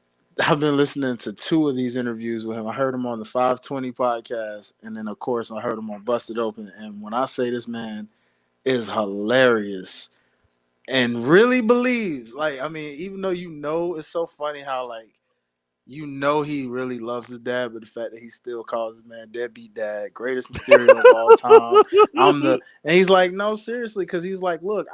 I've been listening to 2 of these interviews with him, I heard him on the 520 podcast, and then of course I heard him on Busted Open. And when I say this man is hilarious and really believes, like, I mean, even though it's so funny how like he really loves his dad, but the fact that he still calls his man deadbeat dad, greatest Mysterio of all time. And he's like, no, seriously, because he's like, look,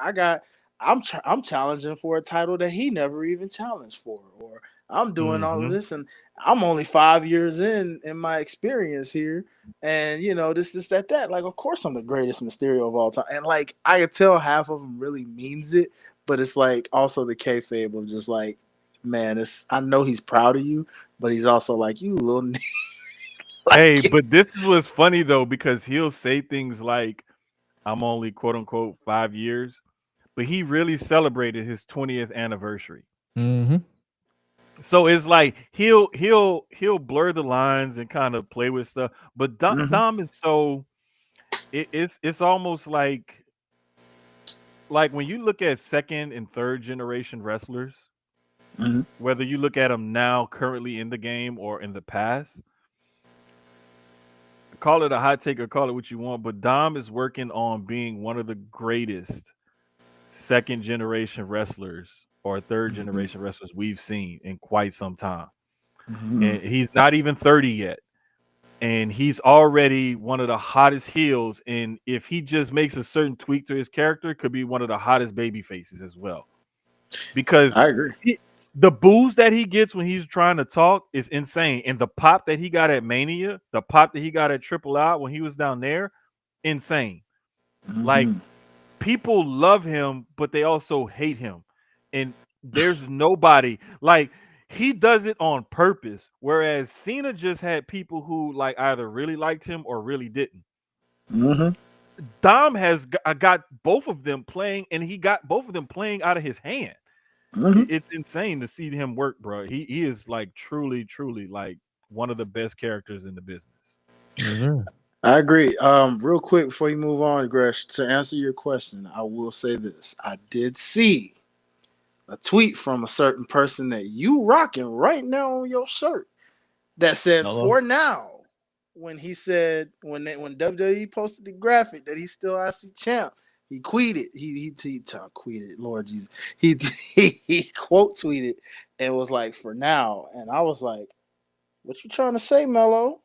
I'm challenging for a title that he never even challenged for, or I'm doing all of this, and I'm only 5 years in my experience here, and this, that. Like, of course, I'm the greatest Mysterio of all time, and like I could tell half of them really means it, but it's like also the kayfabe of just like man, I know he's proud of you, but he's also like, you little Hey, like, but this is what's funny though, because he'll say things like, "I'm only quote unquote 5 years," but he really celebrated his 20th anniversary. Mm-hmm. So it's like he'll blur the lines and kind of play with stuff. But mm-hmm, Dom is so it's almost like when you look at second and third generation wrestlers, mm-hmm, whether you look at them now currently in the game or in the past, call it a hot take or call it what you want, but Dom is working on being one of the greatest second generation wrestlers or third mm-hmm, generation wrestlers we've seen in quite some time. mm-hmm. And he's not even 30 yet. And he's already one of the hottest heels. And if he just makes a certain tweak to his character, could be one of the hottest baby faces as well. Because I agree. the booze that he gets when he's trying to talk is insane. And the pop that he got at Mania, the pop that he got at Triple Out when he was down there, insane. Like, Mm-hmm. people love him, but they also hate him. And there's nobody like he does it on purpose. Whereas Cena just had people who like either really liked him or really didn't. Mm-hmm. Dom has got both of them playing, and he got both of them playing out of his hand. Mm-hmm. It's insane to see him work, bro. He is like truly like one of the best characters in the business. Yes, sir. I agree. Real quick before you move on, Gresh, to answer your question, I will say this. I did see a tweet from a certain person that you rocking right now on your shirt that said Hello. for now when he said when WWE posted the graphic that he's still IC champ, he tweeted tweeted, Lord Jesus, he quote tweeted and was like for now, and I was like, what you trying to say, Mello?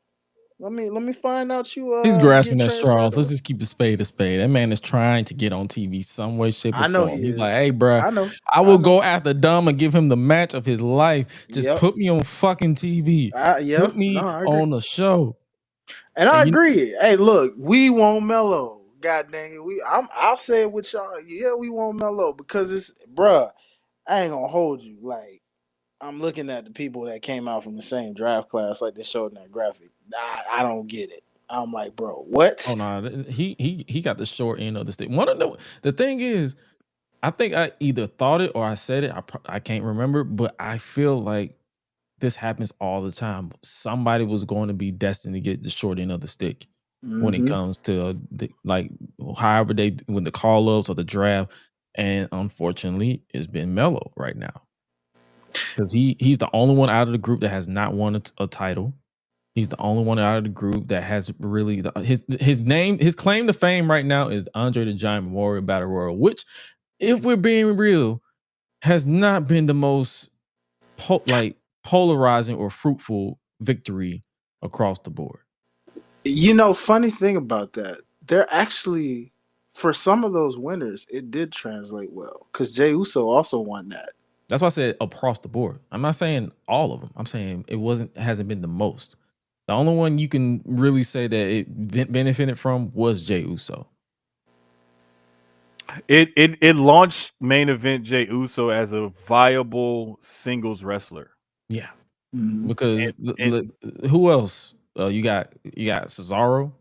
Let me find out He's you grasping get at transferred straws. Let's over. just keep a spade a spade. That man is trying to get on TV some way, shape, or I know form. he He's like, is. hey, bro, I know. I I will know. go after Dom and give him the match of his life. Just Yep. put me on fucking TV. Yeah. Put No, me I agree. on a show. And I And you agree. Hey, look, we want Mello. God dang it. I'll say it with y'all. Yeah, we want Mello because it's bruh. I ain't gonna hold you. Like, I'm looking at the people that came out from the same draft class, like they showed in that graphic. I don't get it. I'm like, bro, oh what? no, he got the short end of the stick. One of the thing is, I think I either thought it or I said it. I can't remember, but I feel like this happens all the time. Somebody was going to be destined to get the short end of the stick when it Mm-hmm. comes to like however they when the call ups or the draft, and unfortunately, it's been Melo right now because he's the only one out of the group that has not won a title. He's the only one out of the group that has really his claim to fame right now is Andre the Giant Memorial Battle Royal, which, if we're being real, has not been the most polarizing or fruitful victory across the board. Funny thing about that, they're actually for some of those winners, it did translate well because Jey Uso also won that. That's why I said across the board. I'm not saying all of them. I'm saying hasn't been the most. The only one you can really say that it benefited from was Jey Uso. It launched main event Jey Uso as a viable singles wrestler. Yeah, Mm-hmm. because And who else? You got Cesaro.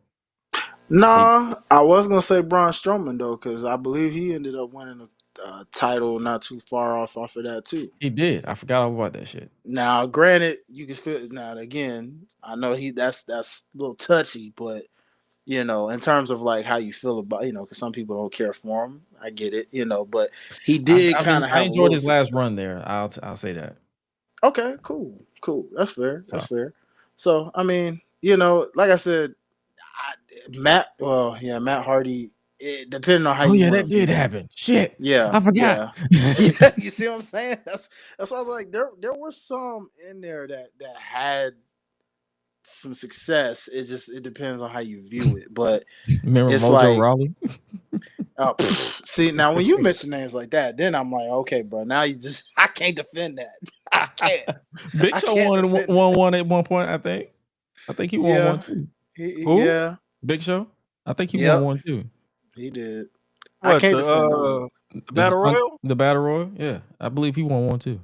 Nah, I was gonna say Braun Strowman though, because I believe he ended up winning a title not too far off of that too. He did. I forgot all about that shit. Now, granted, you can feel now again. I know that's a little touchy, but in terms of like how you feel about because some people don't care for him. I get it, but he did kind of I have a enjoyed little his last success. run there. I'll say that. Okay, cool. That's fair. So. That's fair. So I mean, like I said, Matt Hardy. Depending on how Oh you yeah, want that to did view. happen. Shit, Yeah, I forgot. yeah, yeah. You see what I'm saying? That's why I was like, there were some in there that had some success. It depends on how you view it, but Remember it's Mojo like, Rawley? see now when you mention names like that, then I'm like, okay, bro. Now I can't defend that. I can't. Big I Show can't defend that. won one at one point. I think he won one Yeah, too. who? yeah, Big Show. I think he won yep. one too. He did. I What can't defend none of them. the battle royal? The Battle Royal. Yeah, I believe he won one too.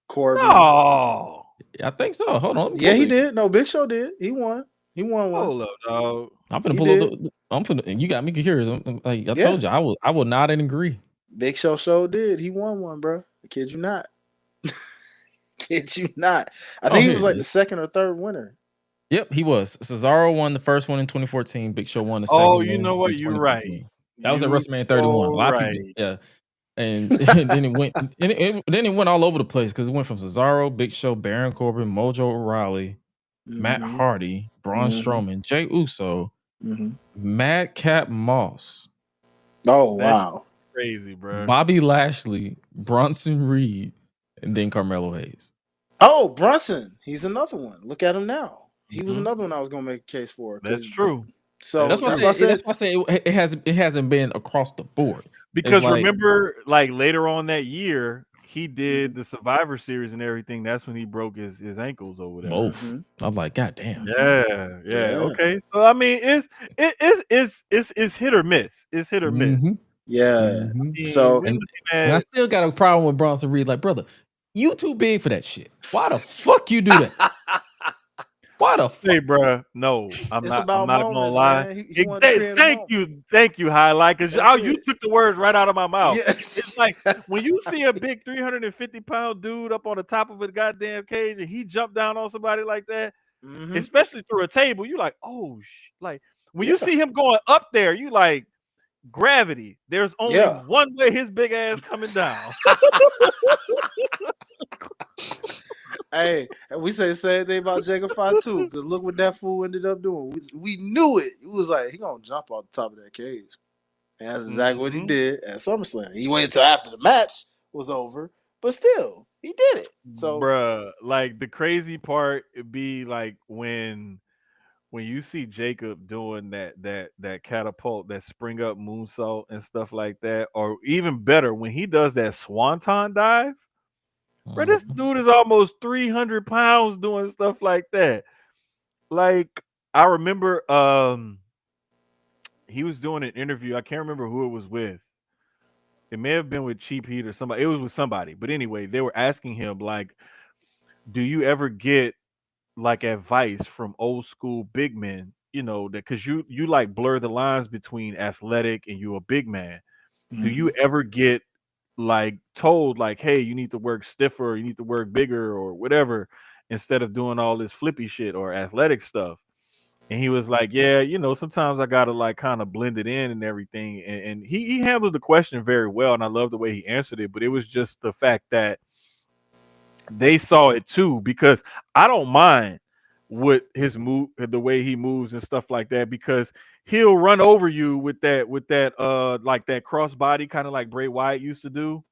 Corbin. No. I think so. Hold on. Yeah, he did. No, Big Show did. He won. He won one. Hold up, dog. I'm finna pull up I'm finna. You got me curious. Like I told you, I will nod and agree. Big Show did. He won one, bro. I kid you not. Kid you not. I think he was like the second or third winner. Yep, he was. Cesaro won the first one in 2014. Big Show won the second. Oh, you know what? You're right. That was at WrestleMania 31. A lot of people, yeah. And then it went. Then it went all over the place because it went from Cesaro, Big Show, Baron Corbin, Mojo O'Reilly, Matt Hardy, Braun Strowman, Jey Uso, Madcap Moss. Oh wow, crazy, bro. Bobby Lashley, Bronson Reed, and then Carmelo Hayes. Oh, Brunson, he's another one. Look at him now. He was another one I was gonna make a case for. That's true. So that's why I say it hasn't been across the board. Because remember, like later on that year, he did the Survivor Series and everything. That's when he broke his ankles over there. Both. I'm like, God damn. Yeah. Okay. So I mean, it's hit or miss. It's hit or miss. Yeah. I mean, so and I still got a problem with Bronson Reed. Like, brother, you too big for that shit. Why the fuck you do that? Why the fuck? Hey, bro, no, I'm not gonna lie. Thank you, Hi-Lite, because you took the words right out of my mouth. Yeah. It's like when you see a big 350-pound dude up on the top of a goddamn cage and he jumped down on somebody like that, especially through a table, you like, oh, like when you see him going up there, you like gravity. There's only one way his big ass coming down. Hey, and we say the same thing about Jacob Fatu, because look what that fool ended up doing. We knew it. It was like, he gonna jump off the top of that cage. And that's exactly what he did at SummerSlam. He waited until after the match was over, but still, he did it. So, bruh, like the crazy part would be like when you see Jacob doing that catapult, that spring up moonsault and stuff like that, or even better, when he does that swanton dive. Bro, this dude is almost 300 pounds doing stuff like that. Like, I remember he was doing an interview. I can't remember who it was with. It may have been with Cheap Heat or somebody. It was with somebody. But anyway, they were asking him, like, do you ever get like advice from old school big men? You know, that because you like blur the lines between athletic and you a big man. Do you ever get like told like, hey, you need to work stiffer, you need to work bigger or whatever, instead of doing all this flippy shit or athletic stuff? And he was like, yeah, you know, sometimes I gotta like kind of blend it in and everything. And he handled the question very well, and I love the way he answered it. But it was just the fact that they saw it too, because I don't mind with his move, the way he moves and stuff like that, because he'll run over you with that like that crossbody, kind of like Bray Wyatt used to do.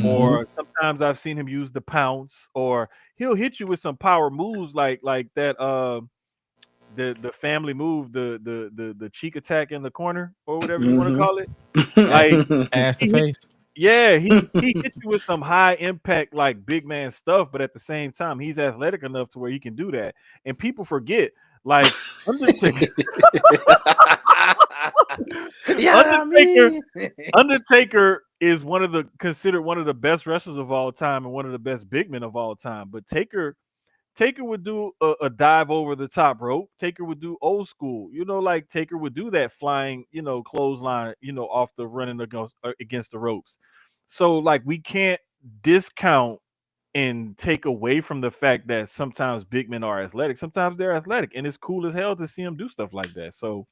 Or sometimes I've seen him use the pounce, or he'll hit you with some power moves like that the family move, the cheek attack in the corner or whatever you want to call it. Like ass to face. Yeah, he hits you with some high impact, like big man stuff, but at the same time, he's athletic enough to where he can do that. And people forget, like Undertaker is considered one of the best wrestlers of all time and one of the best big men of all time. But Taker would do a dive over the top rope. Taker would do old school, you know, like Taker would do that flying, you know, clothesline, you know, off the running against the ropes. So like we can't discount and take away from the fact that sometimes big men are athletic. Sometimes they're athletic, and it's cool as hell to see them do stuff like that. So,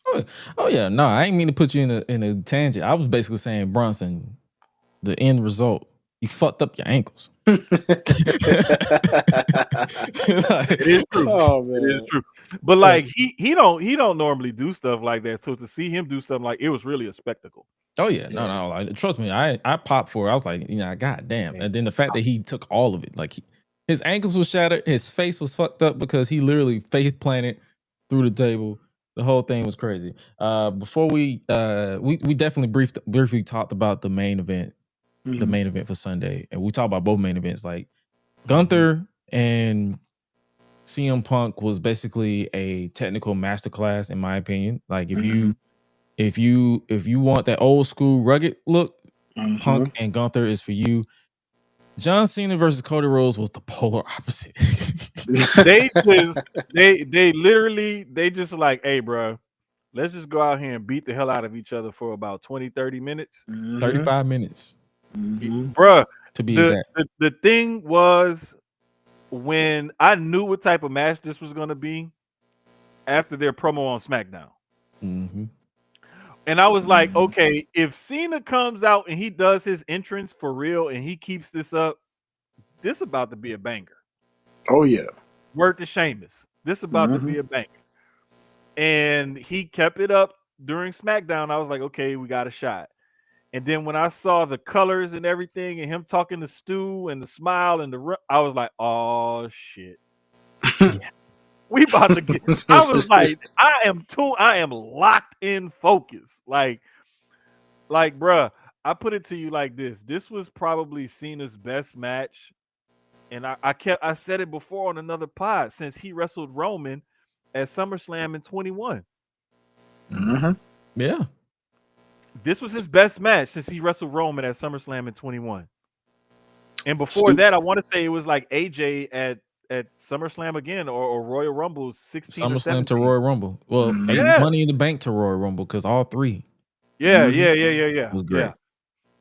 oh yeah, no, I ain't mean to put you in a tangent. I was basically saying, Bronson, the end result, you fucked up your ankles. It is true. Oh man, it is true. But like he don't normally do stuff like that. So to see him do something like it was really a spectacle. Oh yeah, no, like, trust me, I popped for it. I was like, you know, goddamn. And then the fact that he took all of it, like his ankles were shattered, his face was fucked up because he literally face planted through the table. The whole thing was crazy. Before we definitely briefly talked about the main event. The main event for Sunday, and we talked about both main events. Like Gunther and CM Punk was basically a technical masterclass, in my opinion. Like if you want that old school rugged look, Punk and Gunther is for you. John Cena versus Cody Rhodes was the polar opposite. They just they literally they just like, hey, bro, let's just go out here and beat the hell out of each other for about 20, 30 minutes. 35 minutes Bruh, to be exact. the thing was when I knew what type of match this was gonna be after their promo on SmackDown. Mm-hmm. And I was like, okay, if Cena comes out and he does his entrance for real and he keeps this up, this about to be a banger. Oh yeah. Word to Sheamus. This about to be a banger. And he kept it up during SmackDown. I was like, okay, we got a shot. And then when I saw the colors and everything and him talking to Stu and the smile and I was like, oh shit. Yeah. We about to get I was like, I am locked in focus. Like, bruh, I put it to you like this. This was probably Cena's best match. And I said it before on another pod since he wrestled Roman at SummerSlam in 21. Yeah. This was his best match since he wrestled Roman at SummerSlam in 21. And before that, I want to say it was like AJ at SummerSlam again or Royal Rumble 16 SummerSlam or 17. to Royal Rumble. Well, Money in the Bank to Royal Rumble because all three. Yeah. Was great.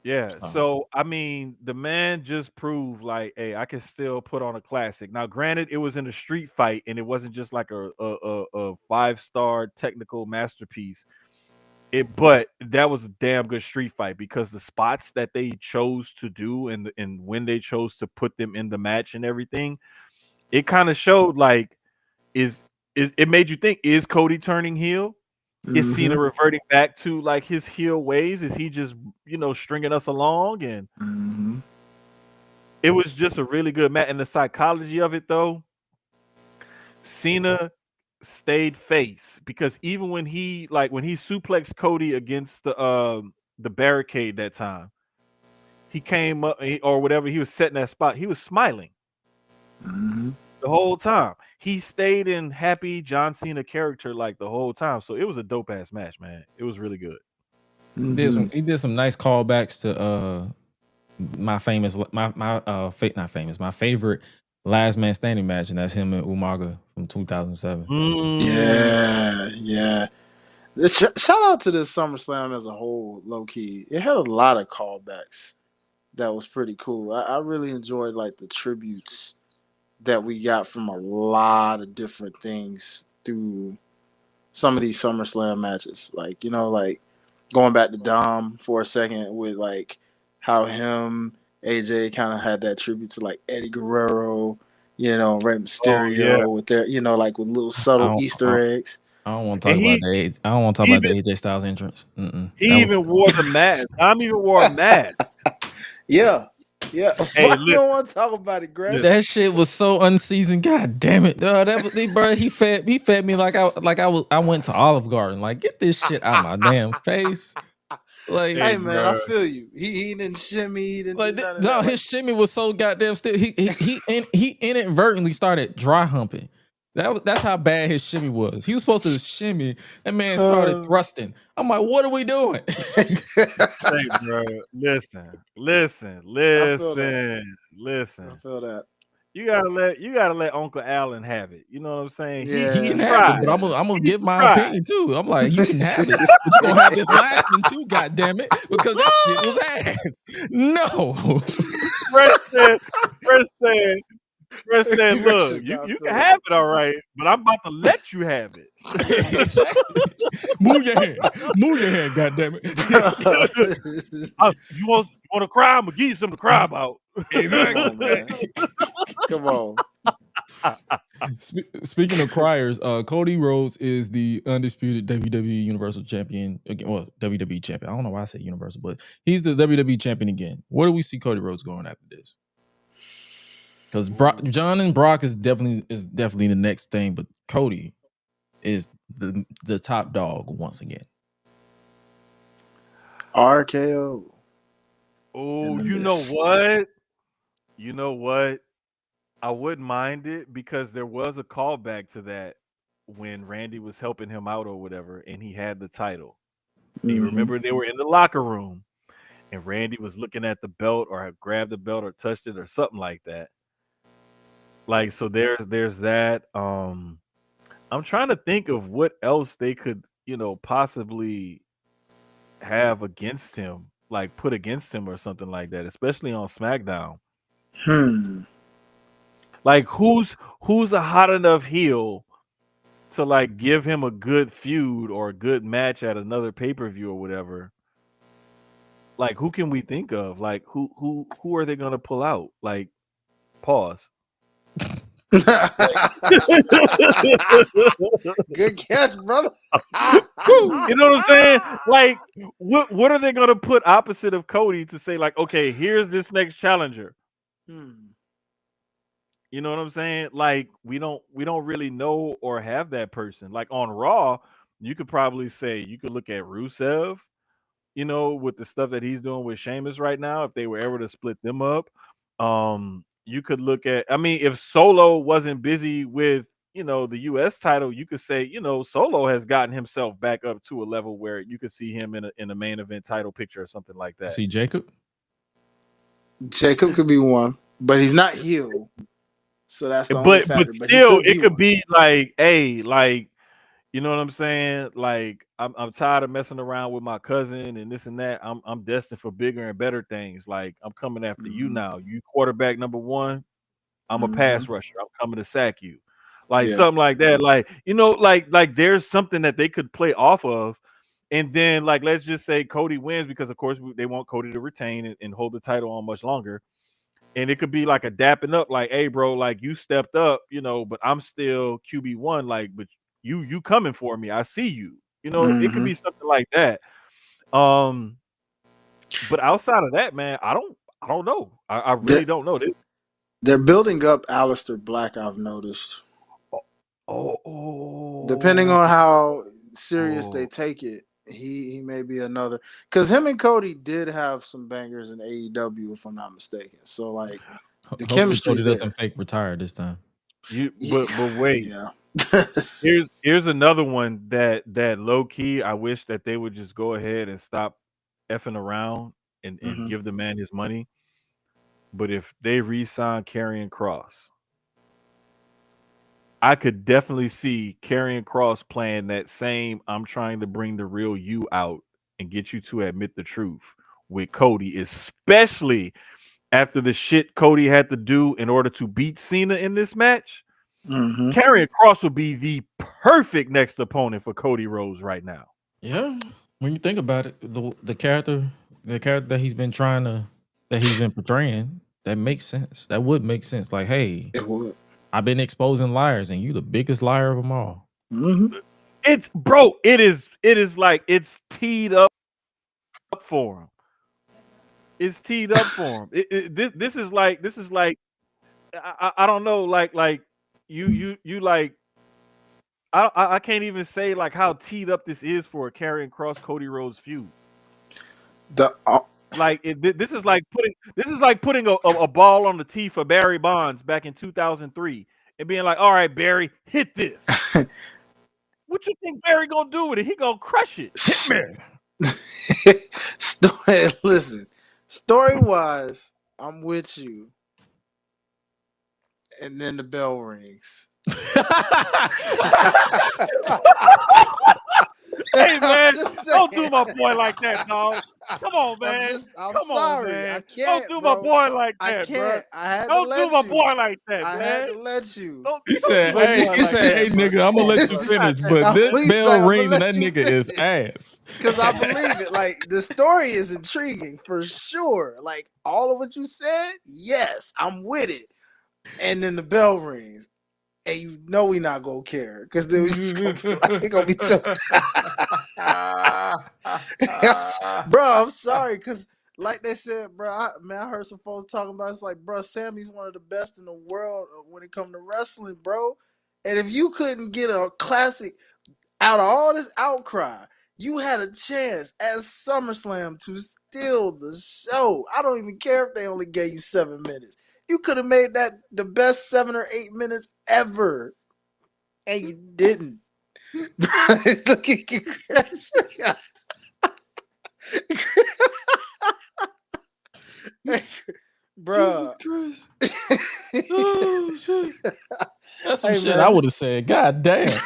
Yeah. So I mean, the man just proved like, hey, I can still put on a classic. Now, granted, it was in a street fight and it wasn't just like a 5-star technical masterpiece. But that was a damn good street fight because the spots that they chose to do and when they chose to put them in the match and everything, it kind of showed like it made you think, is Cody turning heel? Is Cena reverting back to like his heel ways? Is he just stringing us along? And it was just a really good match. And the psychology of it though, Cena stayed face because even when he suplexed Cody against the barricade that time, he came up or whatever, he was setting that spot, he was smiling the whole time. He stayed in happy John Cena character like the whole time. So it was a dope ass match, man. It was really good. He did some nice callbacks to my favorite Last Man Standing match, and that's him and Umaga from 2007. Yeah. Shout out to this SummerSlam as a whole, low key. It had a lot of callbacks that was pretty cool. I really enjoyed like the tributes that we got from a lot of different things through some of these SummerSlam matches. Like, like going back to Dom for a second with like how him, AJ kind of had that tribute to like Eddie Guerrero, Rey Mysterio with their, like with little subtle Easter eggs. I don't want to talk about the I don't want to talk about the AJ Styles entrance. He even wore the mask. Tom even wore a mask. Yeah. Hey, you don't want to talk about it, Greg. That shit was so unseasoned. God damn it, that was, bro. He fed me like I went to Olive Garden. Like, get this shit out of my damn face. Like, hey man, I feel you. He didn't shimmy. He didn't like, his shimmy was so goddamn still. He inadvertently started dry humping. That's how bad his shimmy was. He was supposed to shimmy. That man started thrusting. I'm like, what are we doing? Hey, bro, listen. I feel that. You gotta let Uncle Allen have it. You know what I'm saying? Yeah. He can have it, but I'm gonna give my opinion too. I'm like, you can have it, but you're gonna have this last one too, goddamn it, because that shit was ass. No. Fresh said, look, you can have it all right, but I'm about to let you have it. Exactly. Move your hand, goddamn it. You want to cry? I'm gonna give you something to cry about. Exactly. Come on. Speaking of criers, Cody Rhodes is the undisputed WWE Universal Champion again. Well, WWE Champion. I don't know why I said Universal, but he's the WWE Champion again. Where do we see Cody Rhodes going after this? Because John and Brock is definitely the next thing, but Cody is the top dog once again. RKO. Oh, you know what? I wouldn't mind it because there was a callback to that when Randy was helping him out or whatever, and he had the title. And you remember they were in the locker room, and Randy was looking at the belt or had grabbed the belt or touched it or something like that. Like so there's that. I'm trying to think of what else they could, possibly have against him, like put against him or something like that, especially on SmackDown. Hmm. Like who's a hot enough heel to like give him a good feud or a good match at another pay-per-view or whatever. Like who can we think of? Like who are they gonna pull out? Like pause. Like Good catch, brother. you know what I'm saying? Like what are they gonna put opposite of Cody to say, like, okay, here's this next challenger. Hmm. You know what I'm saying? Like we don't really know or have that person. Like on Raw, you could probably say you could look at Rusev, with the stuff that he's doing with Sheamus right now, if they were ever to split them up. You could look at, I mean, if Solo wasn't busy with, the US title, you could say, Solo has gotten himself back up to a level where you could see him in a main event title picture or something like that. See Jacob. Jacob could be one, but he's not heel, so that's the only But factor. But he still, could be it could one. be like, hey, like, you know what I'm saying? Like, I'm tired of messing around with my cousin and this and that. I'm destined for bigger and better things. Like, I'm coming after you Hmm. now. You quarterback number one. I'm a Hmm. pass rusher. I'm coming to sack you. Like Yeah. something like that. Like, like there's something that they could play off of. And then, like, let's just say Cody wins because, of course, they want Cody to retain and hold the title on much longer. And it could be like a dapping up, like, hey, bro, like you stepped up, but I'm still QB1, like, but you coming for me. I see you. It could Hmm. be something like that. Um, but outside of that, man, I don't know. I really They're, don't know. they're building up Aleister Black, I've noticed. Oh, Depending oh, on how serious they oh. take it, he may be another. Because him and Cody did have some bangers in AEW, if I'm not mistaken. So like the Hopefully chemistry's Cody doesn't there. fake retire this time. But wait, Yeah. here's another one that low key. I wish that they would just go ahead and stop effing around and Hmm. give the man his money. But if they re-sign Karrion Cross, I could definitely see Karrion Cross playing that same I'm trying to bring the real you out and get you to admit the truth with Cody, especially after the shit Cody had to do in order to beat Cena in this match. Hmm. Karrion Cross would be the perfect next opponent for Cody Rhodes right now. Yeah, when you think about it, the character that he's been portraying, that makes sense. That would make sense. Like, hey, It would. I've been exposing liars, and you the biggest liar of them all. Hmm. It is like it's teed up for him. It's teed up for him. This is like I don't know, like you like I can't even say like how teed up this is for a Karrion Cross Cody Rhodes feud. The Like this is like putting a ball on the tee for Barry Bonds back in 2003 and being like, all right, Barry, hit this. What you think Barry gonna do with it? He gonna crush it. Hit me. Listen, story wise, I'm with you. And then the bell rings. Hey I'm man, just don't do saying. my boy like that, dog. Come on, man. I'm Come on, sorry. I man. Don't can't, do my bro. boy like I that, bro. can't. I had to Don't do let my you. boy like that, I had man. to let you. Don't He don't do said, my But "Hey, you, boy he like said, that, hey, bro. nigga, I'm Come gonna on, let you bro. finish, God but damn, this man. he's bell like, I'm gonna rings and let that you nigga is finish. ass." Because I believe it. Like the story is intriguing for sure. Like all of what you said, yes, I'm with it. And then the bell rings. And you know we not gonna care. Because then we just gonna be like, we gonna be so bro, I'm sorry, because like they said, bro, I heard some folks talking about it's like, bro, Sammy's one of the best in the world when it comes to wrestling, bro. And if you couldn't get a classic out of all this outcry, you had a chance at SummerSlam to steal the show. I don't even care if they only gave you 7 minutes. You could have made that the best 7 or 8 minutes ever. And you didn't. Look at you. Jesus Bruh. Christ. Oh shit. That's some Hey, shit I man. would have said. God damn.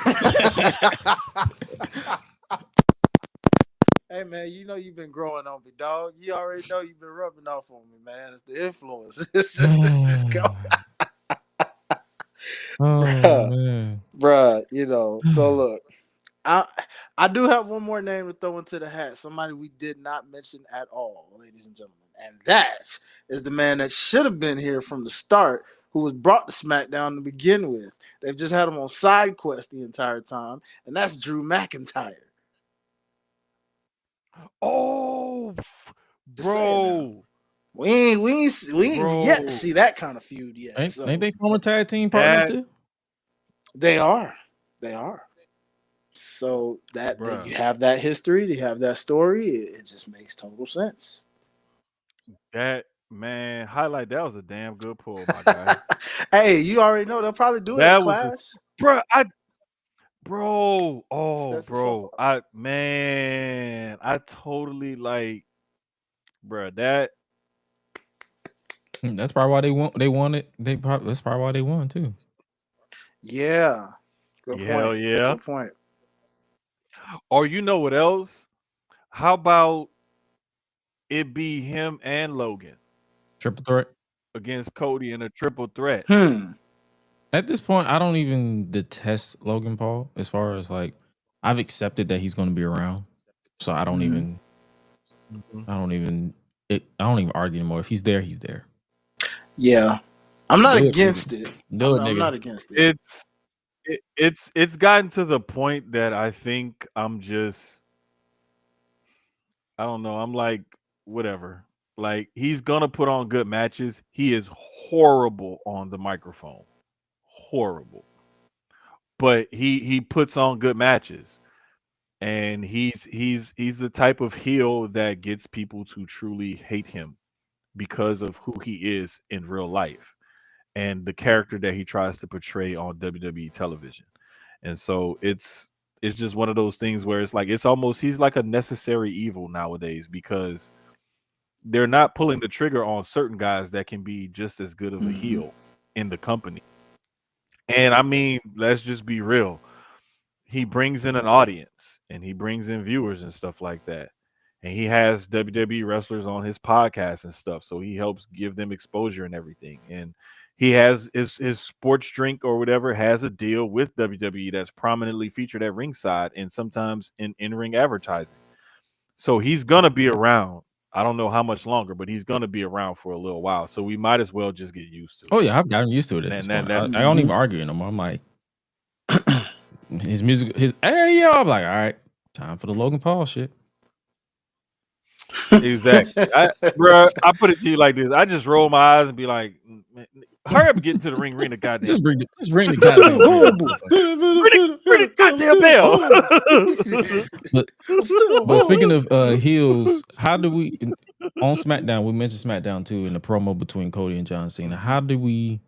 Hey, man, you know you've been growing on me, dog. You already know you've been rubbing off on me, man. It's the influence. It's just go, Oh bruh, man. bruh. So look, I I do have one more name to throw into the hat. Somebody we did not mention at all, ladies and gentlemen, and that is the man that should have been here from the start, who was brought to SmackDown to begin with. They've just had him on side quest the entire time, and that's Drew McIntyre. Oh, Just saying now. bro, We ain't yet to bro, see that kind of feud yet. Ain't So they former tag team partners that, too? they are, they are. So that bruh, you have that history, you have that story. It just makes total sense. that man, highlight that was a damn good pull, my guy. Hey, you already know they'll probably do it at That was a, Clash. bruh, bro, oh, Sets itself bro, up. I totally like, bruh, that, That's probably why they won it. That's probably why they won too. Yeah. Good hell point. yeah. Good point. Or you know what else? How about it be him and Logan Triple threat. against Cody in a triple threat? Hmm. At this point, I don't even detest Logan Paul as far as like I've accepted that he's going to be around. So Mhm. Mhm. I don't even argue anymore. If he's there, he's there. Yeah. I'm not Do it, nigga. against it. Do it, I'm nigga. not against it. It's it's gotten to the point that I think I'm just, I don't know. I'm like, whatever. Like, he's gonna put on good matches. He is horrible on the microphone. Horrible. But he puts on good matches. And he's the type of heel that gets people to truly hate him because of who he is in real life and the character that he tries to portray on WWE television. And so it's just one of those things where it's like it's almost he's like a necessary evil nowadays because they're not pulling the trigger on certain guys that can be just as good of a Mhm. heel in the company. And I mean, let's just be real. He brings in an audience and he brings in viewers and stuff like that. And he has WWE wrestlers on his podcast and stuff. So he helps give them exposure and everything. And he has his sports drink or whatever has a deal with WWE that's prominently featured at ringside and sometimes in in-ring advertising. So he's gonna be around. I don't know how much longer, but he's gonna be around for a little while. So we might as well just get used to Oh it. yeah, I've gotten used to it at this And point. that I don't even Mhm. argue anymore. I'm like his music, his hey yo. I'm like, all right, time for the Logan Paul shit. exactly. Bruh, I put it to you like this. I just roll my eyes and be like, "Man, hurry up and get into the ring, ring the goddamn bell. Just ring the I'm still goddamn bell, horrible. motherfucker. Ring the I'm goddamn still bell." horrible. But I'm still but speaking horrible. of heels, how do we on SmackDown? We mentioned SmackDown too in the promo between Cody and John Cena. How do we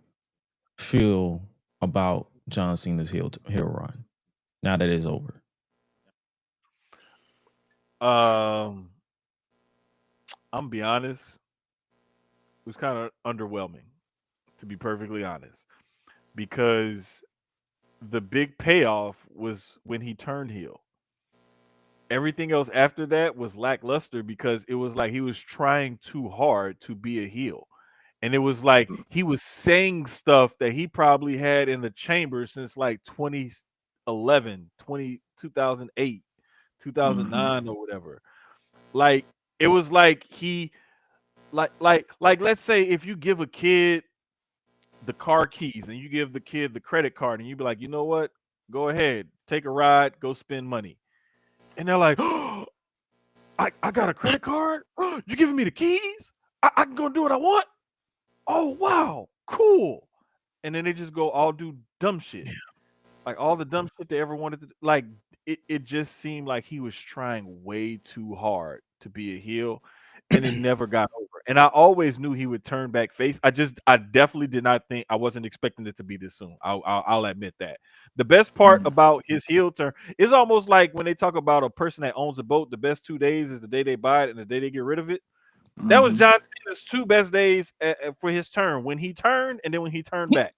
feel about John Cena's heel run now that it's over? um, I'm gonna be honest, it was kind of underwhelming, to be perfectly honest, because the big payoff was when he turned heel. Everything else after that was lackluster because it was like he was trying too hard to be a heel. And it was like he was saying stuff that he probably had in the chamber since like 2011, 2008, Mhm. 2009 or whatever. Like it was like he like let's say if you give a kid the car keys and you give the kid the credit card and you be like, "You know what? Go ahead, take a ride, go spend money." And they're like, "Oh, I got a credit card? You giving me the keys? I can go do what I want? Oh wow, cool." And then they just go all do dumb shit. Like all the dumb shit they ever wanted to like it just seemed like he was trying way too hard to be a heel and it never got over. And I always knew he would turn back face. I definitely did not think I wasn't expecting it to be this soon. I'll admit that. The best part Mhm. about his heel turn is almost like when they talk about a person that owns a boat, the best 2 days is the day they buy it and the day they get rid of it. That was John Cena's 2 best days for his turn. When he turned and then when he turned back.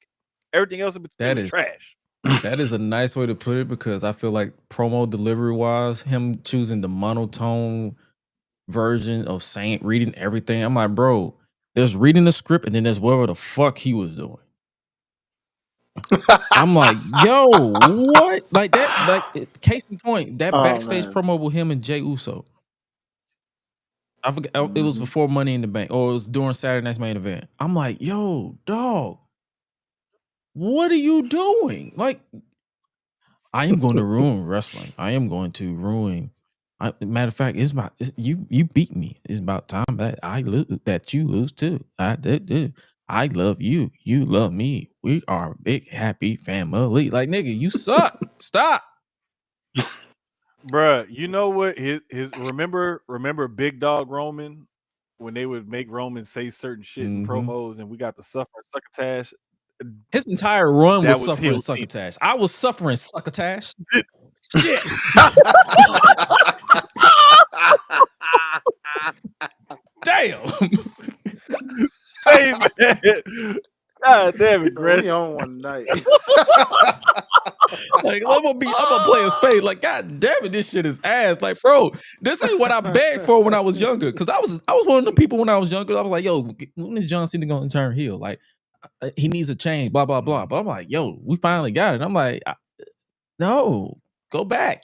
Everything else in between That was is trash. that is a nice way to put it because I feel like promo delivery wise, him choosing the monotone version of saying reading everything. I'm like, bro, there's reading the script and then there's whatever the fuck he was doing. I'm like, yo, what? Like that, case in point, that backstage promo with him and Jay Uso. I forgot it was before Money in the Bank, or it was during Saturday Night's Main Event. I'm like, yo, dog, what are you doing? Like, I am going to ruin wrestling. I am going to ruin. Matter of fact, you beat me. It's about time that that you lose too. I love you. You love me. We are a big happy family. Like, nigga, you suck. Stop. Bruh, you know what? His remember Big Dog Roman when they would make Roman say certain shit in promos and we got the succotash. His entire run That was was suffering heel succotash. I was suffering succotash. Shit. Damn. Hey man. God damn it, Gresh. We on one night. Like, I'm gonna play a spade. Like, god damn it, this shit is ass. Like, bro, this ain't what I begged for when I was younger. Cause I was one of the people when I was younger. I was like, yo, when is John Cena gonna turn heel? Like, he needs a change, blah, blah, blah. But I'm like, yo, we finally got it. I'm like, no, go back.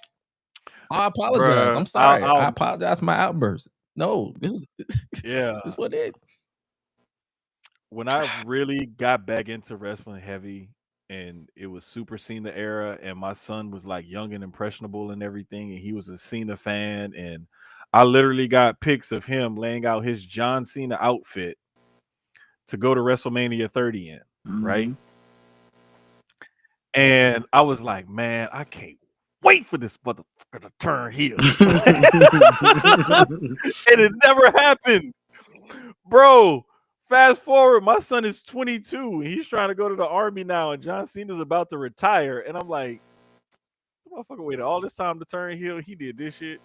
I apologize. Bruh, I'm sorry. I apologize for my outburst. No, this was this is what it. When I really got back into wrestling heavy and it was Super Cena era and my son was like young and impressionable and everything and he was a Cena fan and I literally got pics of him laying out his John Cena outfit to go to WrestleMania 30 in, right? And I was like, man, I can't wait for this motherfucker to turn heel. And it never happened. Bro, fast forward, my son is 22 and he's trying to go to the army now and John Cena's about to retire. And I'm like, motherfucker waited all this time to turn heel. He did this shit.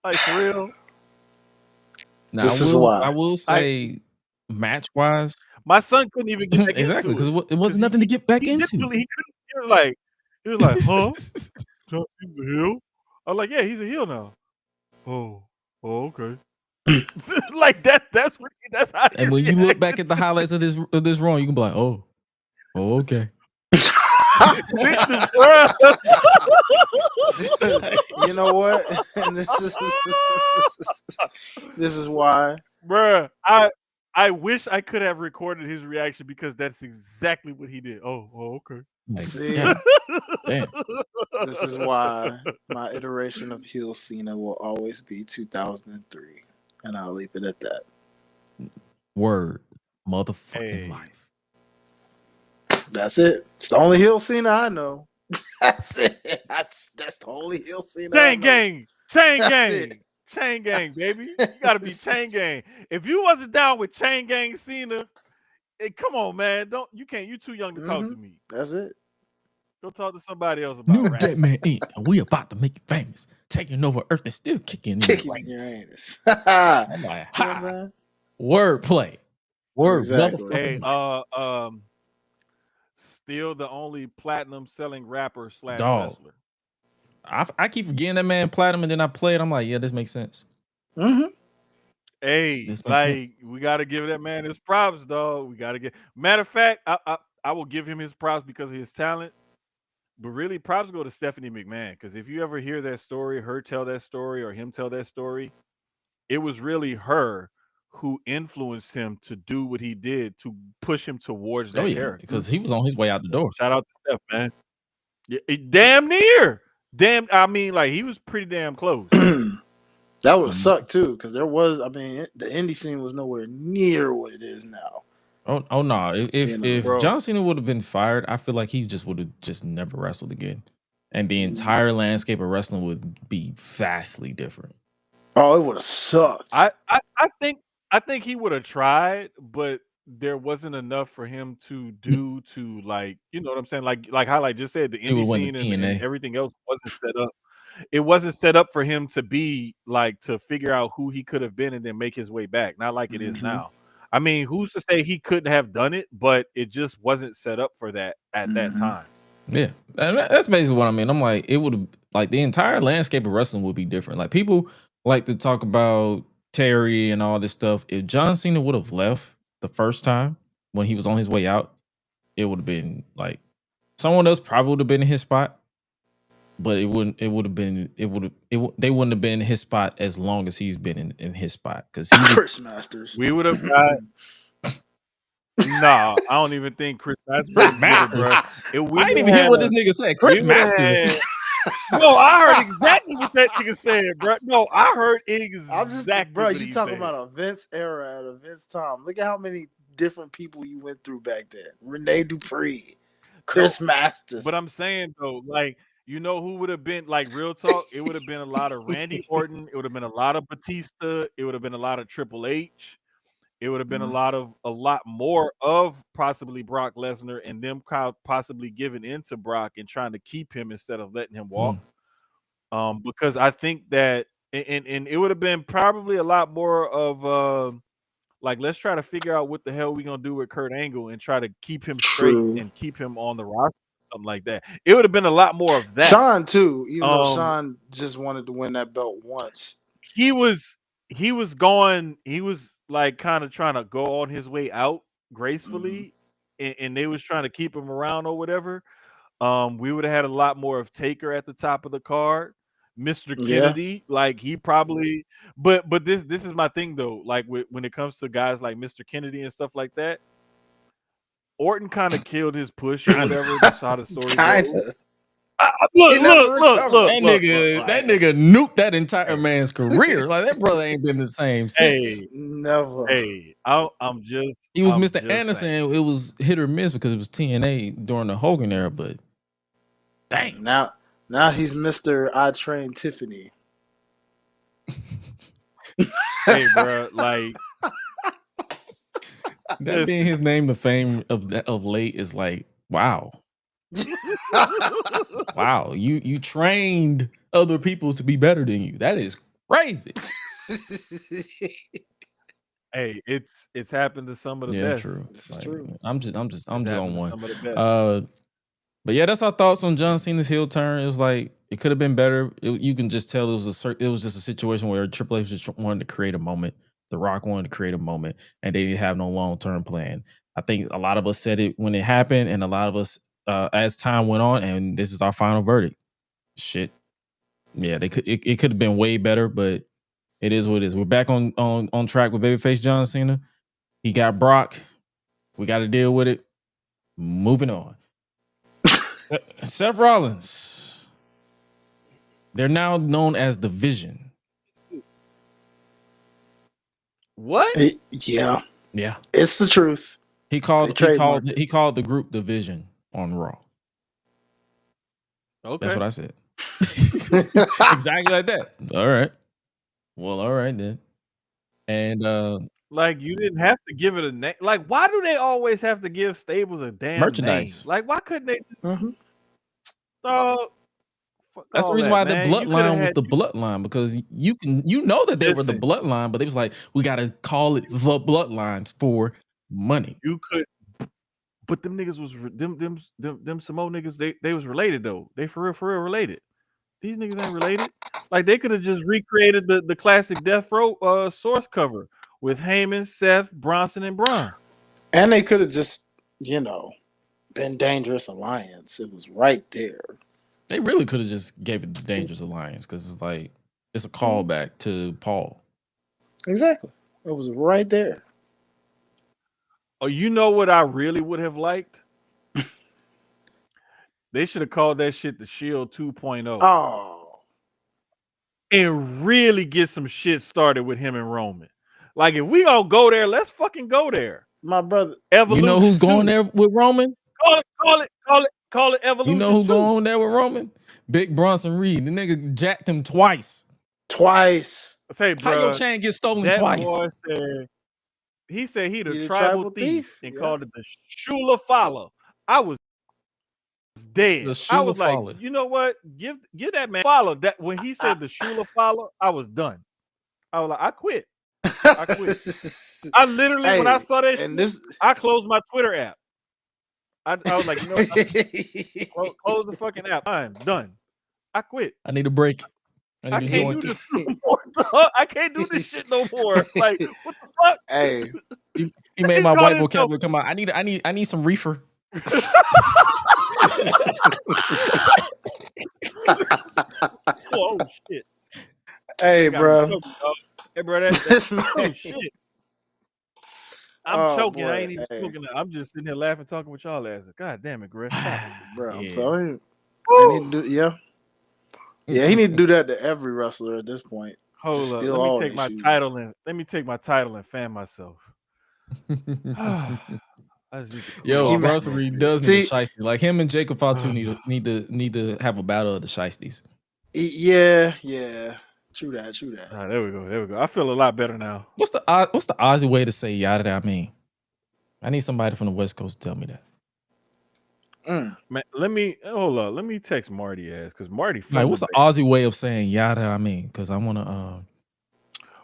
Like, for real? Now, I will say, match wise, my son couldn't even get back exactly into because it wasn't nothing to get back into. He was like, huh? John Cena's a heel? I was like, yeah, he's a heel now. Oh, okay. Like that's how. And when you look back at the highlights of this run, you can be like, oh, okay. You know what? This is why, bruh. I wish I could have recorded his reaction because that's exactly what he did. Oh, okay. See, damn. This is why my iteration of heel Cena will always be 2003, and I'll leave it at that. Word, motherfucking life. That's it. It's the only heel Cena I know. That's it. That's the only heel Cena. Chain gang, chain gang, baby. You gotta be chain gang. If you wasn't down with chain gang Cena, come on, man. You too young to talk to me. That's it. Go talk to somebody else about New Dead Man Inc. And we about to make it famous. Taking over Earth and still kicking in your anus. I'm like, ha. Wordplay. Word. Exactly. Hey, still the only platinum selling rapper / wrestler. I keep forgetting that man platinum, and then I play it. I'm like, yeah, this makes sense. Hey, like we gotta give that man his props, dog. We gotta get. Matter of fact, I will give him his props because of his talent. But really, props go to Stephanie McMahon because if you ever hear that story, her tell that story, or him tell that story, it was really her who influenced him to do what he did to push him towards that character. Because he was on his way out the door. Shout out to Steph, man. Yeah, damn near. I mean, like he was pretty damn close. That would have sucked too, because the indie scene was nowhere near what it is now. Oh no! If John Cena would have been fired, I feel like he just would have just never wrestled again, and the entire landscape of wrestling would be vastly different. Oh, it would have sucked. I think he would have tried, but there wasn't enough for him to do to, like, you know what I'm saying? Like Hi-Lite just said, the indie scene and everything else wasn't set up. it wasn't set up for him to be like to figure out who he could have been and then make his way back. Not like it is now. I mean, who's to say he couldn't have done it, but it just wasn't set up for that at that time. Yeah, and that's basically what I mean. I'm like, it would have like the entire landscape of wrestling would be different. Like people like to talk about Terry and all this stuff. If John Cena would have left the first time when he was on his way out, it would have been like someone else probably would have been in his spot, but it wouldn't. It would have been. They wouldn't have been in his spot as long as he's been in his spot because he was. Chris Masters. We would have got. No, I don't even think Chris Masters. I didn't even hear what this nigga said. Chris Masters. No, I heard exactly what that nigga said, bro. No, I heard exactly. Bro, what you he talking said. about a Vince era at a Vince time. Look at how many different people you went through back then. Rene Dupree, Chris Masters. But I'm saying though, like, you know who would have been like real talk? It would have been a lot of Randy Orton. It would have been a lot of Batista. It would have been a lot of Triple H. It would have been a lot more of possibly Brock Lesnar and them possibly giving into Brock and trying to keep him instead of letting him walk. Because I think that and it would have been probably a lot more of like, let's try to figure out what the hell we're gonna do with Kurt Angle and try to keep him straight and keep him on the roster, something like that. It would have been a lot more of that. Sean too, even though Sean just wanted to win that belt once. He was like kind of trying to go on his way out gracefully, and they was trying to keep him around or whatever. We would have had a lot more of Taker at the top of the card. Mr. Kennedy, like he probably, but this is my thing though. Like when it comes to guys like Mr. Kennedy and stuff like that, Orton kind of killed his push or whatever. That's how the story goes. Look, that nigga nuked that entire man's career. Like that brother ain't been the same since. Never. He was Mr. Anderson. Saying. It was hit or miss because it was TNA during the Hogan era, but dang. Now he's Mr. I Train Tiffany. Hey, bro, like that being his name to fame of late is like, wow. Wow, you trained other people to be better than you. That is crazy. Hey, it's happened to some of the best. True. Like, true. I'm just on one. But yeah, that's our thoughts on John Cena's heel turn. It was like it could have been better. You can just tell it was just a situation where Triple H just wanted to create a moment. The Rock wanted to create a moment, and they didn't have no long-term plan. I think a lot of us said it when it happened, and a lot of us as time went on, and this is our final verdict. Shit. Yeah, it could have been way better, but it is what it is. We're back on track with babyface John Cena. He got Brock. We got to deal with it. Moving on. Seth Rollins. They're now known as the Vision. What? Yeah. Yeah. It's the truth. He called the group the Vision on Raw. Okay. That's what I said. Exactly like that. All right. Well, all right then. And like you didn't have to give it a name. Like, why do they always have to give stables a damn merchandise? Name? Like, why couldn't they? That's the reason why the bloodline was the bloodline, because you know that they were the bloodline, but they was like, we got to call it the bloodlines for money. You could, but them niggas was them Samoa niggas. They was related though. They for real related. These niggas ain't related. Like they could have just recreated the classic Death Row source cover with Heyman, Seth, Bronson, and Braun. And they could have just, been Dangerous Alliance. It was right there. They really could have just gave it the Dangerous Alliance because it's like it's a callback to Paul. Exactly. It was right there. Oh, you know what I really would have liked? They should have called that shit the Shield 2.0. Oh. And really get some shit started with him and Roman. Like, if we gonna go there, let's fucking go there. My brother. Evolution, you know who's going there with Roman? Call it Evolution. You know who going there with Roman? Big Bronson Reed. The nigga jacked him twice. Hey, bro, how your chain get stolen twice? He said he the tribal thief and called it the Shula Fala. I was dead. The I Shula was like, Fowler. you know what? Give that man follow. That when he said the Shula follow, I was done. I was like, I quit. I quit. I literally, when I Hey, saw that and shit, this. I closed my Twitter app. I was like, you know what? Close the fucking app. I'm done. I quit. I need a break. I need I a can't joint. do this no more. Dog. I can't do this shit no more. Like, what the fuck? Hey, He made He's my called white himself. vocabulary come out. I need some reefer. Oh shit. hey, Got me bro. choking, dog. Hey, bro, that This oh man. shit. I'm Oh choking. I boy. ain't even Hey, choking. I'm just sitting here laughing, talking with y'all asses. God damn it, Gresh. Stop it. bro. I'm Yeah. telling you. They Woo! need to do. Yeah. Yeah. He need to do that to every wrestler at this point. Hold Just up. steal Let me all take their my shoes. title and fan myself. I just need to cool Yo, off a Russell little Reed bit. does need a See, shiesty. Like him and Jacob Fatu need to have a battle of the shiesties. yeah. True that. Ah, there we go. I feel a lot better now. What's the Aussie way to say yada? I mean, I need somebody from the West Coast to tell me that. Man, let me hold up. Let me text Marty ass because Marty from Like, what's the Aussie way of saying yada? I mean, because I want to.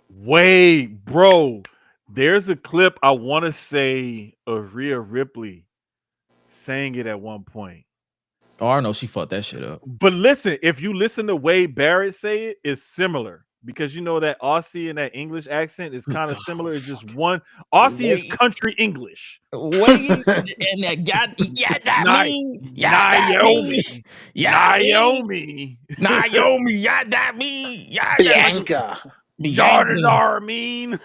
Wait, bro. There's a clip I want to say of Rhea Ripley saying it at one point. Oh, I know she fucked that shit up. But listen, if you listen to Wade Barrett say it, it's similar because you know that Aussie and that English accent is kind of similar. It's just one. Aussie is country English. Wait, and that got that me, Naomi, Naomi, that me, Bianca. Yardinar mean.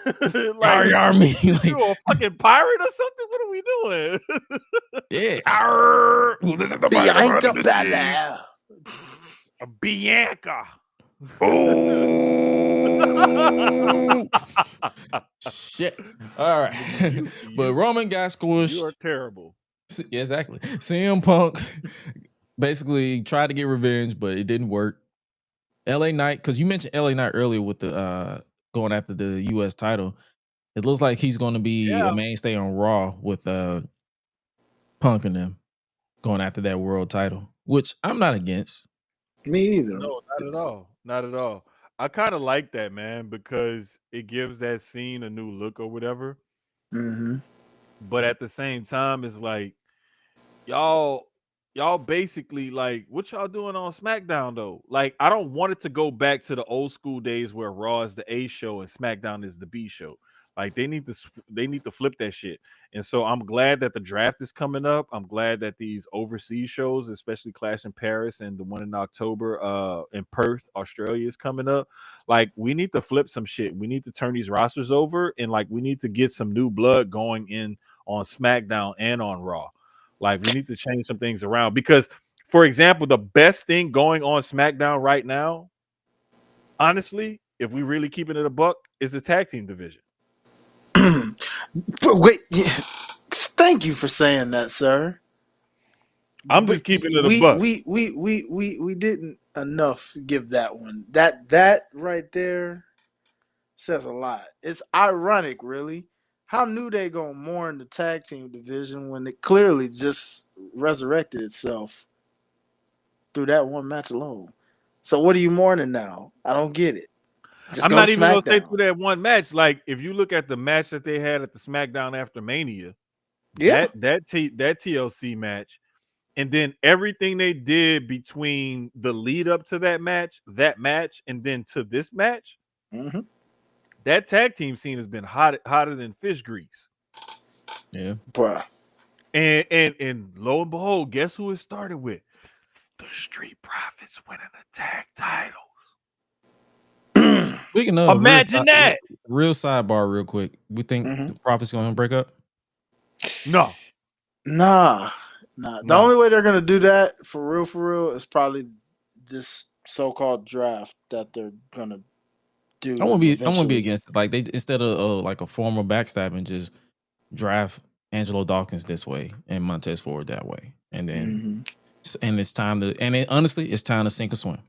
Like, me, like, you a fucking pirate or something? What are we doing? yeah. This is the Bianca Belair. Bianca. Oh shit! All right, but Roman got squished. You are terrible. Yeah, exactly. CM Punk basically tried to get revenge, but it didn't work. LA Knight, because you mentioned LA Knight earlier with the going after the US title. It looks like he's going to be a mainstay on Raw with Punk and them going after that world title, which I'm not against. Me either. No, not at all. Not at all. I kind of like that, man, because it gives that scene a new look or whatever. Mm-hmm. But at the same time, it's like y'all basically like what y'all doing on SmackDown though? Like I don't want it to go back to the old school days where Raw is the A show and SmackDown is the B show. Like they need to flip that shit. And so I'm glad that the draft is coming up. I'm glad that these overseas shows, especially Clash in Paris and the one in October in Perth, Australia is coming up. Like we need to flip some shit. We need to turn these rosters over and like we need to get some new blood going in on SmackDown and on Raw. Like we need to change some things around because, for example, the best thing going on SmackDown right now, honestly, if we really keeping it a buck, is the tag team division. But wait, thank you for saying that, sir. I'm just keeping it a buck. We didn't enough give that one. That right there says a lot. It's ironic, really. How knew they gonna mourn the tag team division when it clearly just resurrected itself through that one match alone? So what are you mourning now? I don't get it. Just I'm go not even gonna say SmackDown. through that one match. Like if you look at the match that they had at the SmackDown after Mania, Yeah. that TLC match, and then everything they did between the lead up to that match, and then to this match, that tag team scene has been hotter than fish grease. Yeah, bruh. And lo and behold, guess who it started with? The Street Profits winning the tag titles. Speaking of Imagine that. Real sidebar, real quick. We think the Profits going to break up? No. Nah. The only way they're gonna do that for real is probably this so-called draft that they're gonna do. I won't be against it. Like they instead of like a formal backstabbing, just draft Angelo Dawkins this way and Montez Ford that way, and then and it's time to honestly, it's time to sink or swim.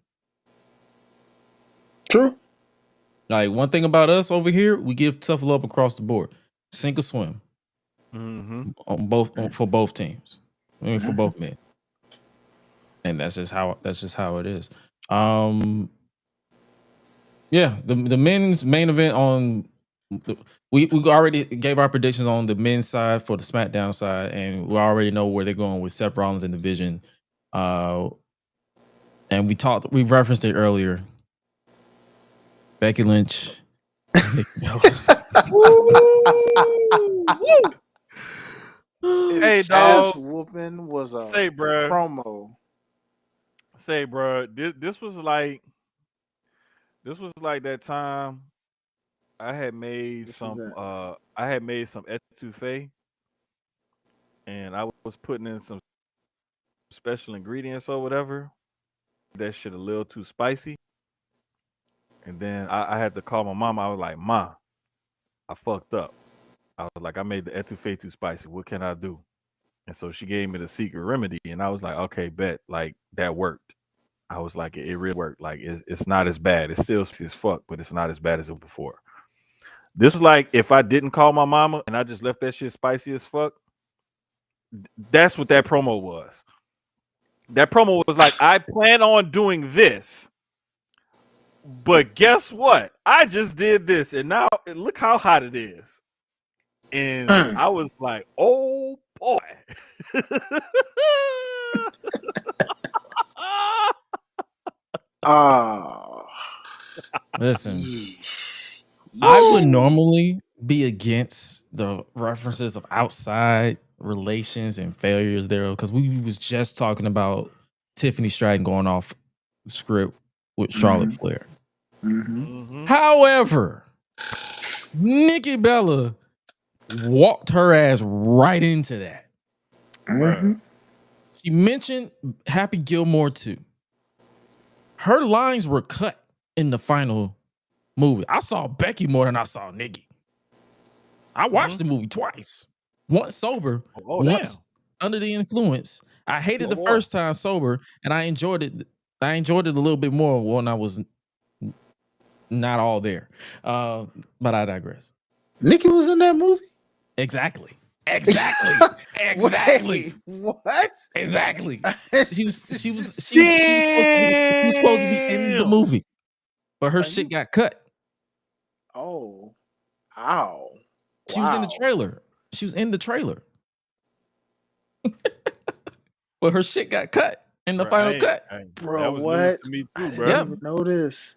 True. Like one thing about us over here, we give tough love across the board. Sink or swim on for both teams. I mean, for both men. and that's just how it is. Yeah, the men's main event on we already gave our predictions on the men's side for the SmackDown side, and we already know where they're going with Seth Rollins in the division. And we referenced it earlier. Becky Lynch. Nikki Bella. Hey, His dog. ass whooping was a Say, bro. promo. Say, bro. This was like that time I had made This is some that. etouffee, and I was putting in some special ingredients or whatever. That shit a little too spicy. And then I had to call my mom. I was like, "Ma, I fucked up." I was like, "I made the etouffee too spicy. What can I do?" And so she gave me the secret remedy, and I was like, "Okay, bet." Like that worked. I was like, "It really worked. Like it's not as bad. It's still spicy as fuck, but it's not as bad as it was before." This is like if I didn't call my mama and I just left that shit spicy as fuck. That's what that promo was. That promo was like, I plan on doing this, but guess what? I just did this, and now look how hot it is. And I was like, oh boy. Listen, Yeah. I would normally be against the references of outside relations and failures there because we was just talking about Tiffany Stratton going off script with Charlotte Flair. However, Nikki Bella walked her ass right into that. She mentioned Happy Gilmore too. Her lines were cut in the final movie. I saw Becky more than I saw Nikki. I watched the movie twice. Once sober, once under the influence. I hated the first time sober, and I enjoyed it. I enjoyed it a little bit more when I was not all there. But I digress. Nikki was in that movie? Exactly. Exactly. Wait, what? Exactly. She was supposed to be in the movie, but her shit got cut. Oh, ow! She was in the trailer. She was in the trailer, but her shit got cut in the final cut. Bro, what? To me too, I bro. didn't even know this.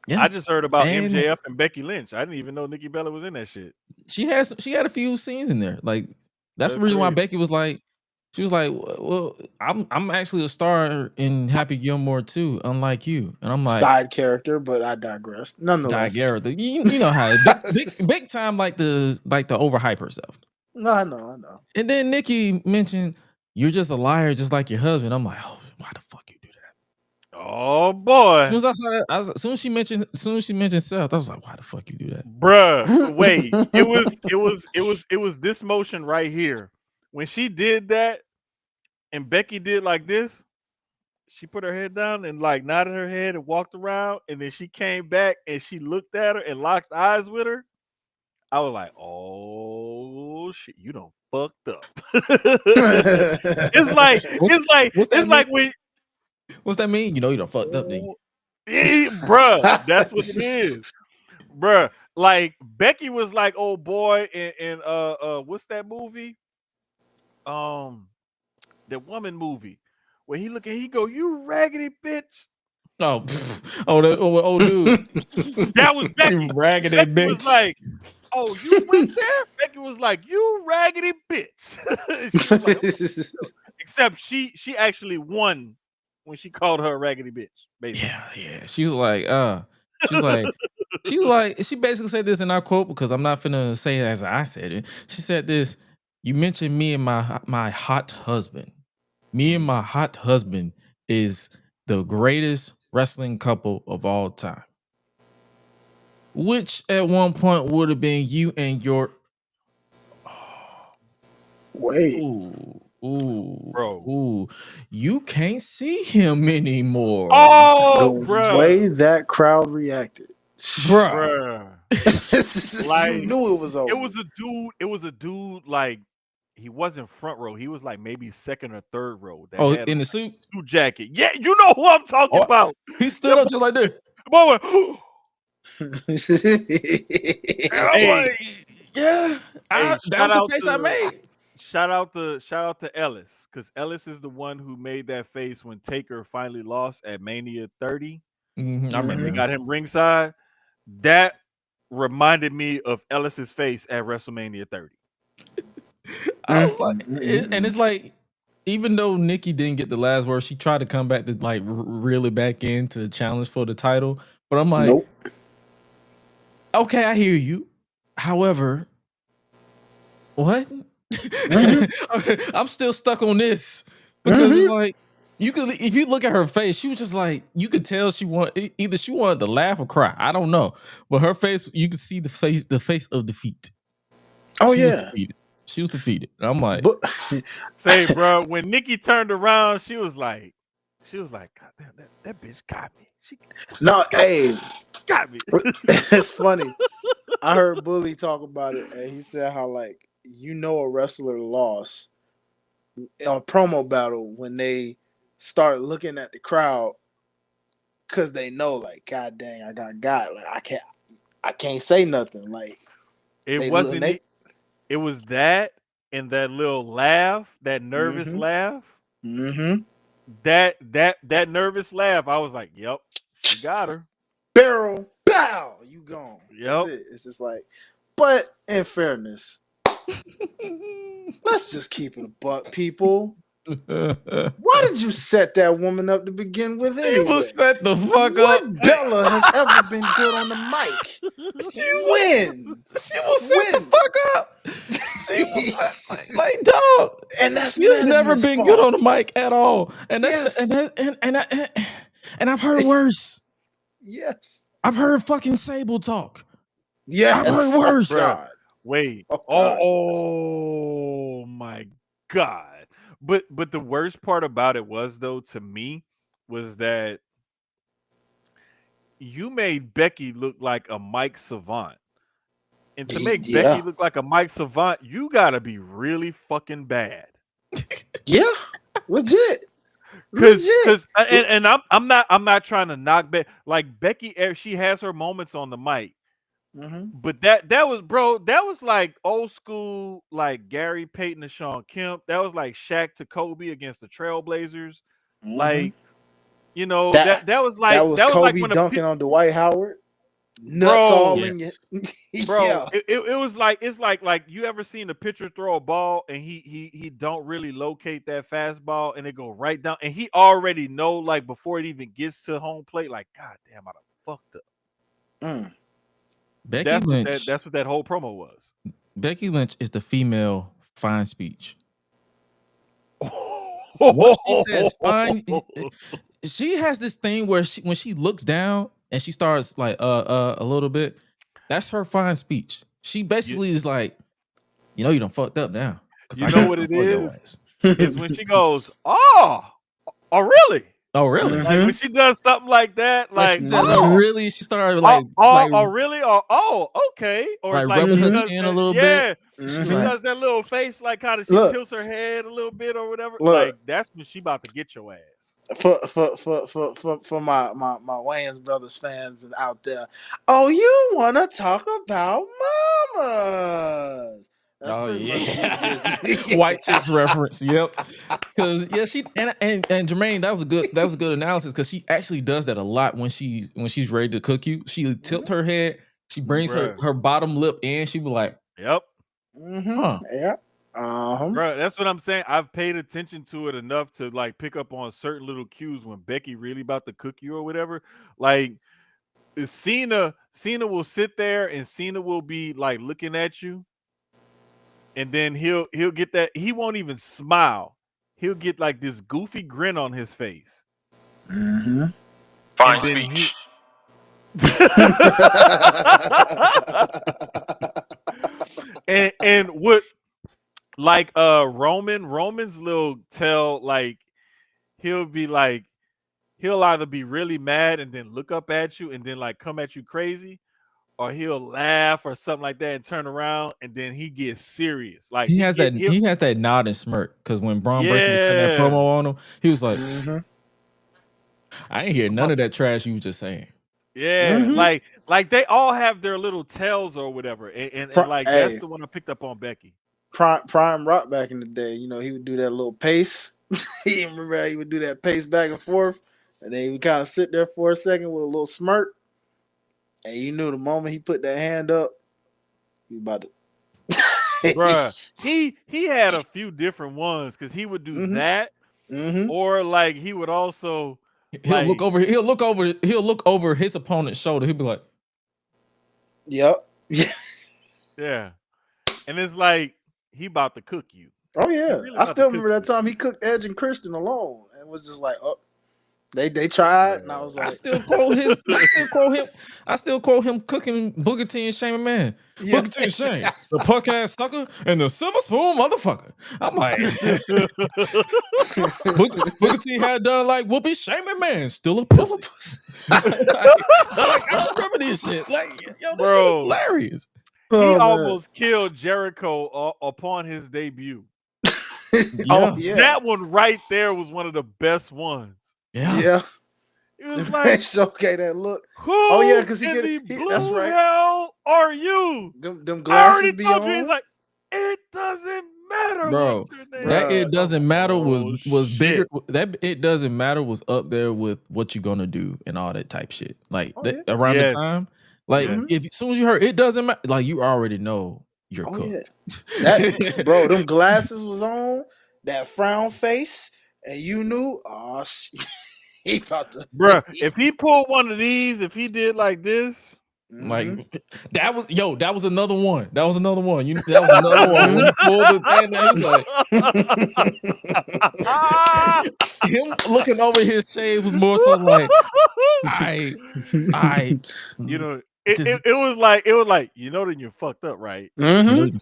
Yeah. I just heard about MJF and Becky Lynch. I didn't even know Nikki Bella was in that shit. She had a few scenes in there. Like that's the reason why Becky was like, she was like, well, I'm actually a star in Happy Gilmore too, unlike you. And I'm like, side character, but I digress. Nonetheless, you know how big time like the overhype herself. No, I know. And then Nikki mentioned, you're just a liar, just like your husband. I'm like, oh, why the fuck you do that? Oh boy! As soon as I saw that, as soon as she mentioned Seth, I was like, why the fuck you do that, bruh? Wait, it was this motion right here when she did that, and Becky did like this. She put her head down and like nodded her head and walked around, and then she came back and she looked at her and locked eyes with her. I was like, "Oh shit, you done fucked up." it's like when. What's that mean? You know, you done fucked up, nigga. Bruh, that's what it is, bruh. Like Becky was like, "Oh boy," and what's that movie? The woman movie where he look and he go, "You raggedy bitch." Oh dude. That was Becky. Raggedy Becky bitch. Was like, "Oh, you went there?" Becky was like, "You raggedy bitch." She was like, except she actually won when she called her a raggedy bitch. Basically. Yeah. She was like, she basically said this in our quote because I'm not finna say it as I said it. She said this: you mentioned me and my hot husband. Me and my hot husband is the greatest wrestling couple of all time. Which at one point would have been you and your wait. Ooh. You can't see him anymore. Oh, the way that crowd reacted. Bruh. Like you knew it was over. It was a dude like he wasn't front row. He was like maybe second or third row. That Oh, had in on the like suit? a suit jacket. Yeah, you know who I'm talking Oh, about. he stood up just like this. Boy went, and I'm Hey, like, yeah, hey, that was the face I made. shout out to Ellis, because Ellis is the one who made that face when Taker finally lost at Mania 30, I and they remember Mhm. him. got him ringside. That reminded me of Ellis's face at WrestleMania 30. I was like, and Mm. it's like, even though Nikki didn't get the last word, she tried to come back to like really back in to challenge for the title. But I'm like, Nope. okay, I hear you. However, what? Mhm. I'm still stuck on this because it's Mhm. like you could, if you look at her face, she was just like, you could tell she either she wanted to laugh or cry. I don't know, but her face, you could see the face of defeat. Oh She was yeah. defeated. She was defeated. And I'm like, But Say, bro, when Nikki turned around, she was like, God damn, that bitch got me. She no, hey, got me. it's funny. I heard Bully talk about it, and he said how like a wrestler lost on a promo battle when they start looking at the crowd because they know like, God dang, I got like I can't say nothing like It they look wasn't they. it. It was that and that little laugh, that nervous Mhm. laugh. Mhm. That nervous laugh. I was like, yep, she got her. Barrel, bow, you gone. That's Yep. it. It's just like, but in fairness, let's just keep it a buck, people. Why did you set that woman up to begin with she was anyway? set the fuck up. What Bella has ever been good on the mic? She was When? she was set the When? fuck up. She was set, like dog. And that's She has never management's been good fault. on the mic at all. And that's Yes. and I've heard worse. Yes. I've heard fucking Sable talk. I've heard Yes. Oh worse. Bruh, God. wait. Oh God. Yes. Oh my god. But the worst part about it was though to me was that you made Becky look like a Mike Savant. And to make Becky Yeah. look like a Mike Savant, you gotta be really fucking bad. Yeah. Legit. Cause Legit. I'm not trying to knock Becky. Like Becky, she has her moments on the mic. Mm-hmm. But that was, bro, that was like old school, like Gary Payton to Shawn Kemp. That was like Shaq to Kobe against the Trailblazers. Mm-hmm. Like, you know, That that was that was like Kobe when dunking on Dwight Howard. Nuts all bro, in you. Yes. bro, Yeah. it was like, it's like you ever seen a pitcher throw a ball and he don't really locate that fastball and it go right down and he already know, like, before it even gets to home plate, like, God damn, I done fucked up. Mm. Becky Lynch. That's what that whole promo was. Becky Lynch is the female fine speech. Once she says fine, she has this thing where when she looks down and she starts like a little bit, that's her fine speech. She you, basically is like, you done fucked up now. Cause you I know got what to it for your is? ass. Is when she goes, oh, really? Oh, really? Like when Mm-hmm. she does something like that, Like she like, says, Mm-hmm. oh, oh, really? She started like really? Or, oh, okay. Or like rubbing she her Mm-hmm. does chin a that, little bit. yeah. She She Mm-hmm. like, does that little face, like how she Look, tilts her head a little bit or whatever. look. Like that's when she about to get your ass. For my Wayans Brothers fans out there. Oh, you want to talk about mamas? That's oh pretty much what she yeah, just. white chicks reference. Yep. Because yeah, she and Jermaine, that was a good analysis because she actually does that a lot when she's ready to cook you. She tilt her head, she brings Bruh. her bottom lip in. She be like, Yep. Mm-hmm. huh. Yeah. Uh-huh. Bro, that's what I'm saying. I've paid attention to it enough to like pick up on certain little cues when Becky really about to cook you or whatever. Like Cena will sit there and Cena will be like looking at you, and then he'll get that, he won't even smile. He'll get like this goofy grin on his face. Mm-hmm. And then he and what, like Roman's little tell, like he'll be like, he'll either be really mad and then look up at you and then like come at you crazy, or he'll laugh or something like that and turn around and then he gets serious. Like he has that nod and smirk because when Braun Breaker was cutting that promo on him, he was like, I ain't hear none of that trash you was just saying. Yeah, like they all have their little tells or whatever, and like that's the one I picked up on Becky. Prime Rock back in the day, you know, he would do that little pace. He remember how he would do that pace back and forth, and then he would kind of sit there for a second with a little smirk, and you knew the moment he put that hand up, he about to. Bruh, he had a few different ones because he would do that, or like he would also he'll look over his opponent's shoulder. He'll be like, "Yep, yeah," and it's like he about to cook you. Oh yeah, really I still remember that time he cooked Edge and Christian alone, and was just like, "Oh, they tried," and I was like, I still quote him cooking Booker T and Shane McMahon. Yeah. Booker T and Shane, the punk ass sucker and the silver spoon motherfucker. I'm like, Booker T had done like Whoopi, Shane McMahon, still a pussy. I remember this shit. Like, yo, this shit is hilarious. He almost killed Jericho upon his debut. That one right there was one of the best ones. Yeah. It was like, okay, that look. Who because that's right. Hell are you? Them glasses be on. It's like, it doesn't matter, bro. That it doesn't matter was bigger. That it doesn't matter was up there with what you're gonna do and all that type shit. Like around the time. Like if as soon as you heard it doesn't matter, like you already know you're cooked. That, bro, them glasses was on, that frown face, and you knew, oh shit, he about to. Bruh, if he pulled one of these, if he did like this, like that was another one. That was another one. That was another one. When he pulled the thing, he was like, him looking over his shades was more so like, you know. It was like you know that you're fucked up, right? And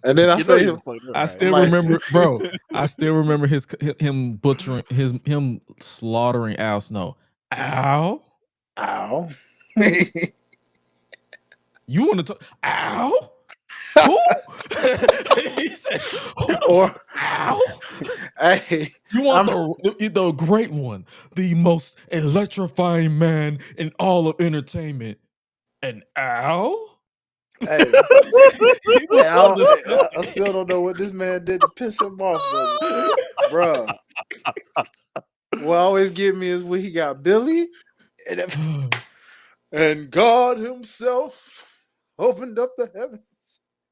then I still remember, bro. I still remember him butchering him slaughtering Al Snow. Ow. You want to talk? Ow. Who? He said, ow. Hey, you want the great one, the most electrifying man in all of entertainment. And Al? Hey, I still don't know what this man did to piss him off, bro. What always get me is when he got Billy, and God Himself opened up the heavens.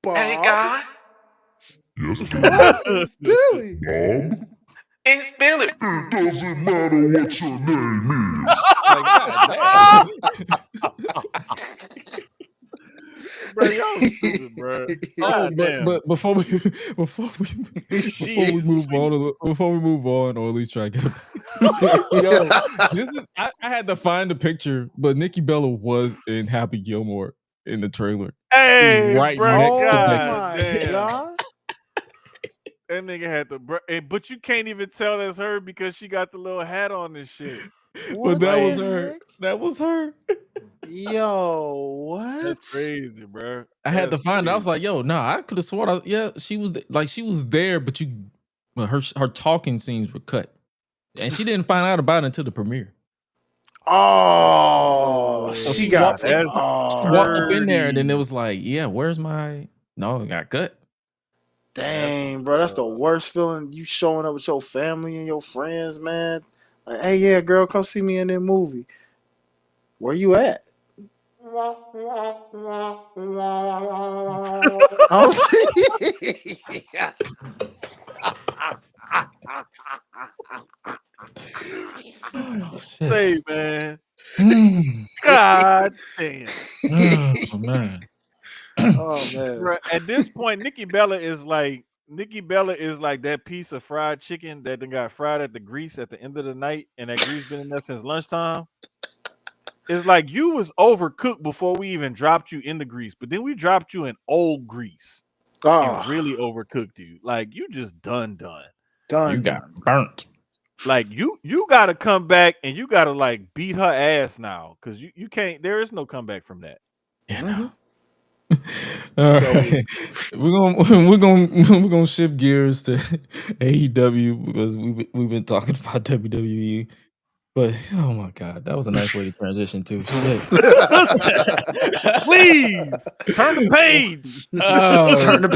Bob. Hey, God. Yes, it's Billy. Bob. It's Billy. It doesn't matter what your name is. Like, bro, y'all stupid, bro. But before we move on, or at least try to get this is I had to find the picture, but Nikki Bella was in Happy Gilmore in the trailer. Hey, right bro, next to Becky. That nigga had the but you can't even tell that's her because she got the little hat on and shit. But that was her. That was her. Yo, what? That's crazy, bro. I had to find it. I was like, yo, nah, I could have sworn. She was she was there, but her talking scenes were cut, and she didn't find out about it until the premiere. Oh, so she walked up in there, and then it was like, yeah, where's my? No, it got cut. Dang, bro, that's the worst feeling. You showing up with your family and your friends, man. Like, hey, yeah, girl, come see me in that movie. Where you at? Say, man. God damn. Oh man. Bro, at this point, Nikki Bella is like that piece of fried chicken that got fried at the grease at the end of the night, and that grease been in there since lunchtime. It's like you was overcooked before we even dropped you in the grease, but then we dropped you in old grease and really overcooked you. Like you just done. You got burnt. Like you got to come back and you got to like beat her ass now because you can't. There is no comeback from that. Yeah. All right. We're gonna shift gears to AEW because we've been talking about WWE. But oh my god, that was a nice way to transition to shit. Please turn the page. Turn the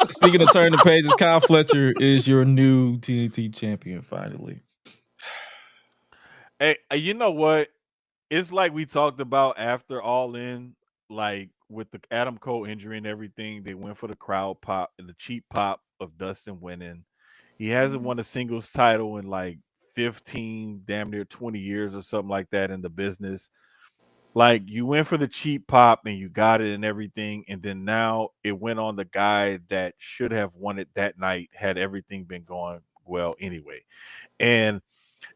page. Speaking of turning the pages, Kyle Fletcher is your new TNT champion finally. Hey, you know what? It's like we talked about after All In, like with the Adam Cole injury and everything, they went for the crowd pop and the cheap pop of Dustin winning. He hasn't won a singles title in like 15, damn near 20 years or something like that in the business. Like you went for the cheap pop and you got it and everything, and then now it went on the guy that should have won it that night had everything been going well anyway. And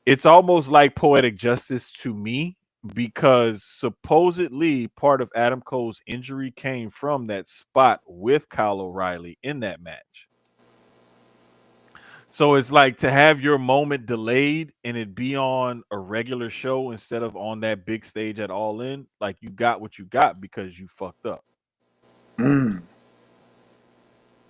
it's almost like poetic justice to me because supposedly part of Adam Cole's injury came from that spot with Kyle O'Reilly in that match. So it's like to have your moment delayed and it be on a regular show instead of on that big stage at All In, like you got what you got because you fucked up.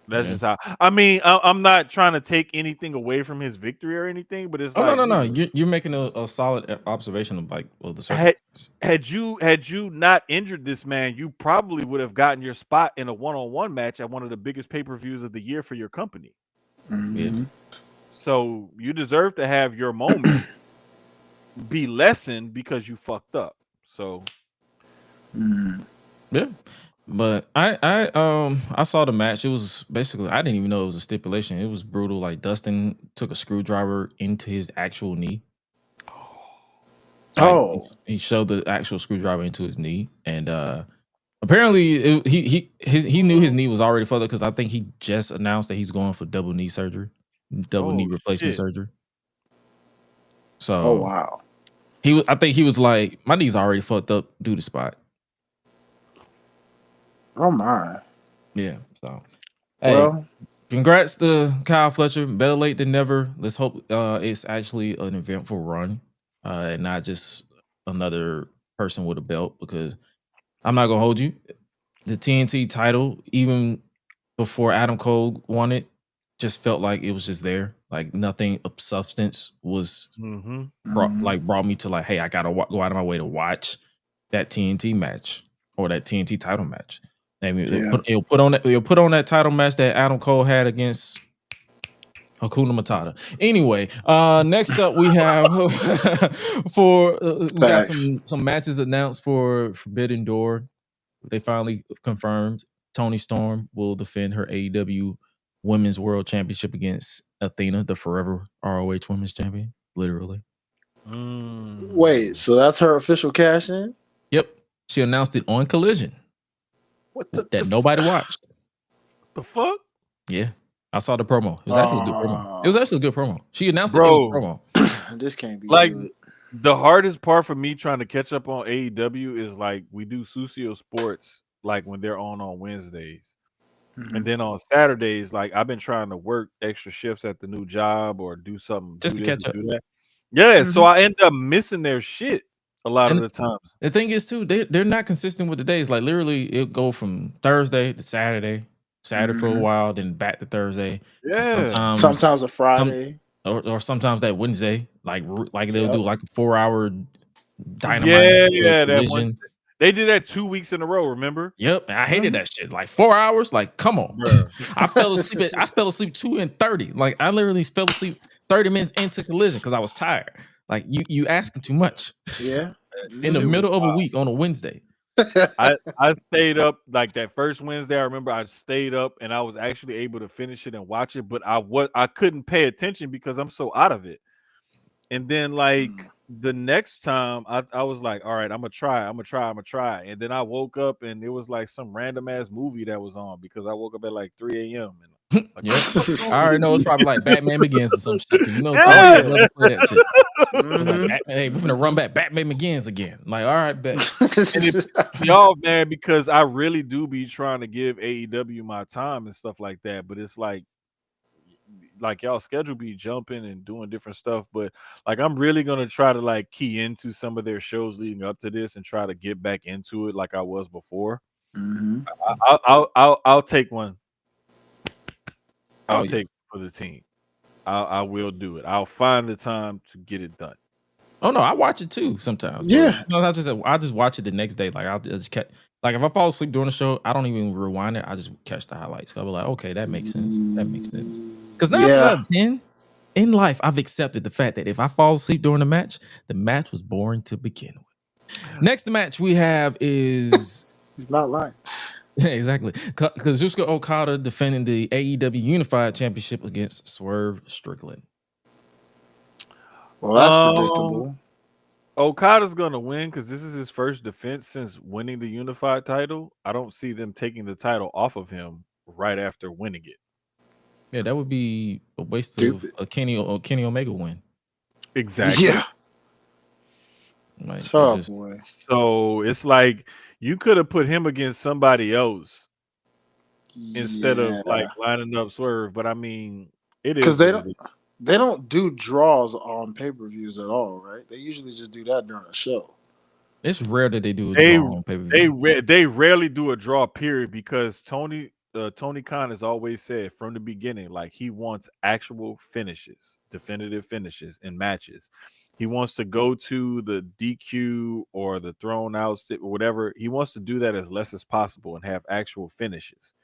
That's just how. I mean, I'm not trying to take anything away from his victory or anything, but it's like, no. nigga, You're making a solid observation of like the had circumstances. had you not injured this man, you probably would have gotten your spot in a one-on-one match at one of the biggest pay-per-views of the year for your company. Yeah. So you deserve to have your moment be lessened because you fucked up. So Yeah. But I saw the match. It was basically I didn't even know it was a stipulation. It was brutal. Like Dustin took a screwdriver into his actual knee. Like, he shoved the actual screwdriver into his knee, and apparently he knew his knee was already fucked up because I think he just announced that he's going for double knee replacement surgery. So wow. I think he was like, my knee's already fucked up due to spot. Oh my. Yeah. So hey, congrats to Kyle Fletcher. Better late than never. Let's hope it's actually an eventful run, and not just another person with a belt. Because I'm not gonna hold you. The TNT title, even before Adam Cole won it, just felt like it was just there. Like nothing of substance was brought me to like, hey, I gotta go out of my way to watch that TNT match or that TNT title match. I mean, it'll put on that title match that Adam Cole had against Hakuna Matata. Anyway, next up we have we got some matches announced for Forbidden Door. They finally confirmed Toni Storm will defend her AEW Women's World Championship against Athena, the forever ROH Women's Champion. Literally. Wait, so that's her official cash in? Yep. She announced it on Collision. That nobody watched. The fuck? Yeah. I saw the promo. It was actually a good promo. It was actually a good promo. She announced it in the promo. This can't be like good. The hardest part for me trying to catch up on AEW is like we do Susio Sports like when they're on Wednesdays. And then on Saturdays, like I've been trying to work extra shifts at the new job or do something just to catch up. Do that. Yeah, so I end up missing their shit a lot of the times. The thing is too, they're not consistent with the days. Like literally, it'll go from Thursday to Saturday for a while, then back to Thursday. Yeah, sometimes a Friday, or sometimes that Wednesday. Like they'll do like a 4-hour Dynamite. Yeah, that one. They did that 2 weeks in a row. Remember? Yep, I hated that shit. Like 4 hours. Like, come on. I fell asleep. I fell asleep 2:30. Like, I literally fell asleep 30 minutes into Collision because I was tired. Like, you asking too much. Yeah. In the middle of a week on a Wednesday. I stayed up like that first Wednesday. I remember I stayed up and I was actually able to finish it and watch it, but I couldn't pay attention because I'm so out of it. And then like the next time I was like, all right, I'm gonna try. And then I woke up and it was like some random ass movie that was on because I woke up at like 3 a.m. and like, I already know it's probably like Batman Begins or some shit. You know, Tony play that shit. Like, Batman, hey, we're gonna run back Batman Begins again. Like, all right, bet. And y'all, man, because I really do be trying to give AEW my time and stuff like that, but it's like like y'all schedule be jumping and doing different stuff, but like I'm really gonna try to like key into some of their shows leading up to this and try to get back into it like I was before. Mm-hmm. I'll take one. I'll Oh, yeah. take for the team. I will do it. I'll find the time to get it done. Oh no, I watch it too sometimes. Yeah. But, I just watch it the next day. Like I'll just catch. Like if I fall asleep during the show, I don't even rewind it. I just catch the highlights. I'll be like, okay, that makes sense. That makes sense. Because 9 times out of 10 in life, I've accepted the fact that if I fall asleep during the match was boring to begin with. Next match we have is He's not lying. exactly Kazuchika Okada defending the AEW Unified Championship against Swerve Strickland. Well, that's predictable. Okada's gonna win because this is his first defense since winning the unified title. I don't see them taking the title off of him right after winning it. Yeah, that would be a waste Stupid. of a Kenny Omega win. Exactly. Yeah. Like, Oh it's just, boy. So it's like you could have put him against somebody else instead of like lining up Swerve. But I mean, it is because they don't do draws on pay-per-views at all, right? They usually just do that during a show. it's rare that they do a draw on pay-per-view. They rarely do a draw, period, because Tony Khan has always said from the beginning, like he wants actual finishes, definitive finishes in matches. He wants to go to the DQ or the thrown out or whatever. He wants to do that as less as possible and have actual finishes.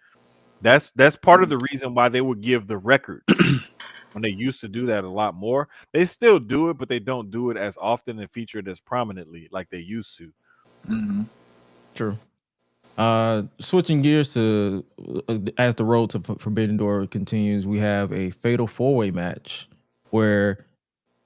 That's part of the reason why they would give the record piece when they used to do that a lot more. They still do it, but they don't do it as often and feature it as prominently like they used to. Mm-hmm. True. Switching gears to as the road to Forbidden Door continues, we have a fatal 4-way match where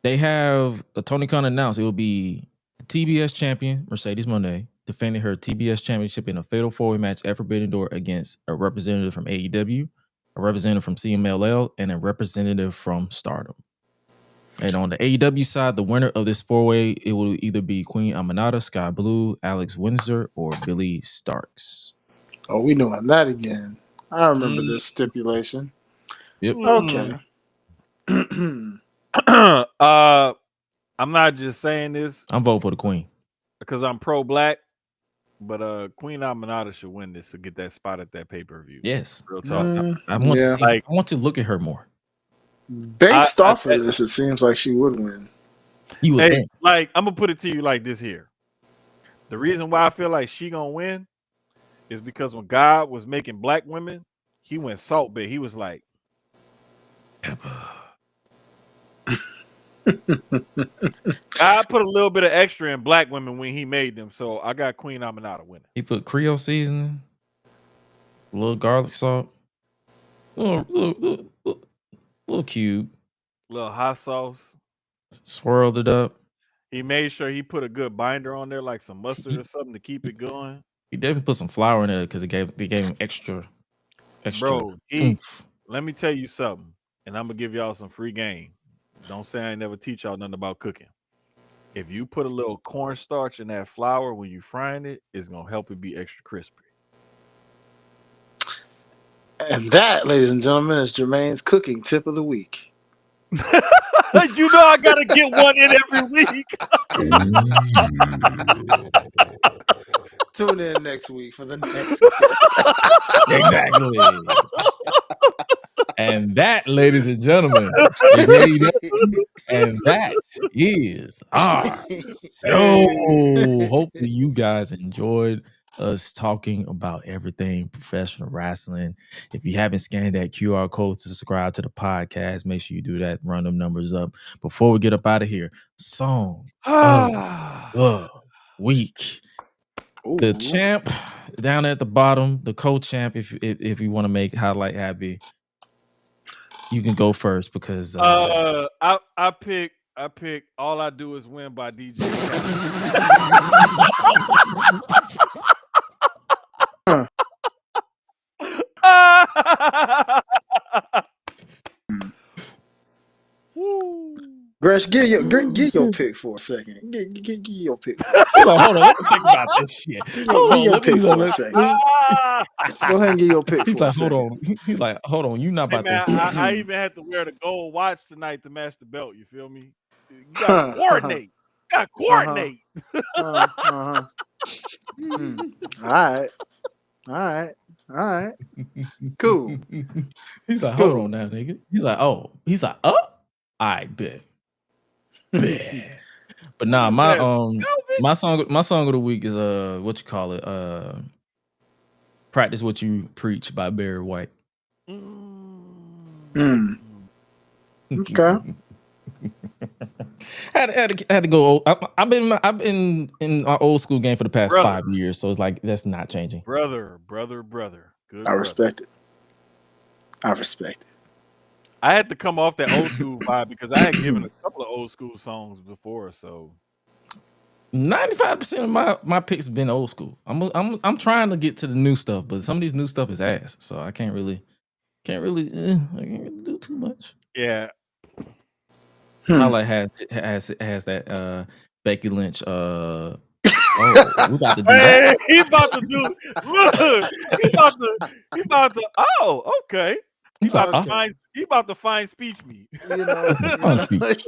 they have Tony Khan announced it will be the TBS champion Mercedes Moné defending her TBS championship in a fatal 4-way match at Forbidden Door against a representative from AEW, a representative from CMLL, and a representative from Stardom. And on the AEW side, the winner of this 4-way, it will either be Queen Aminata, Sky Blue, Alex Windsor, or Billy Starks. Oh, we doing that again. I remember this stipulation. Yep. Okay. I'm not just saying this. I'm voting for the Queen because I'm pro-black, but Queen Aminata should win this to get that spot at that pay-per-view. Yes, real talk. I want to see. I want to look at her more. Based off of this, it seems like she would win. You would think. Like, I'm gonna put it to you like this here. The reason why I feel like she gonna win is because when God was making black women, he went salt bait. He was like, God put a little bit of extra in black women when he made them. So I got Queen Aminata winning. He put Creole seasoning, a little garlic salt, little cube, little hot sauce, swirled it up. He made sure he put a good binder on there, like some mustard or something to keep it going. He definitely put some flour in there because they gave him extra. Bro, let me tell you something, and I'm gonna give y'all some free game. Don't say I ain't never teach y'all nothing about cooking. If you put a little cornstarch in that flour when you frying it, it's gonna help it be extra crispy. And that, ladies and gentlemen, is Jermaine's cooking tip of the week. You know I gotta get one in every week. Tune in next week for the next exactly. And that, ladies and gentlemen, and that is our show. Hopefully you guys enjoyed us talking about everything professional wrestling. If you haven't scanned that QR code to subscribe to the podcast, make sure you do that. Run them numbers up. Before we get up out of here, song of the week. Ooh. The champ down at the bottom, the co-champ. If you want to make Hi-Lite happy, you can go first because I pick All I Do Is Win by DJ Gresh, give your pick for a second. Give your pick. Hold on. Let me think about this shit. Give your pick for a second. Go ahead and get your pick. He's for a like, hold second. on. He's like, hold on. You not Hey about man, to. I even had to wear the gold watch tonight to match the belt. You feel me? You gotta coordinate. You gotta coordinate. All right. Cool. He's like, hold on now, nigga. He's like, oh. He's like, oh. All right, bet. But nah, my song of the week is what you call it? Practice What You Preach by Barry White. Okay. had to go. I've been in our old school game for the past 5 years, so it's like that's not changing. Brother. Good. I respect it. I had to come off that old school vibe because I had given a couple of old school songs before, so 95% of my picks have been old school. I'm trying to get to the new stuff, but some of these new stuff is ass, so I can't really do too much. Yeah. Hi-Lite has that Becky Lynch. We about to do that. He's about to do. Look, he's about to. Oh, okay. He's about to find speech me. You know, fun speech.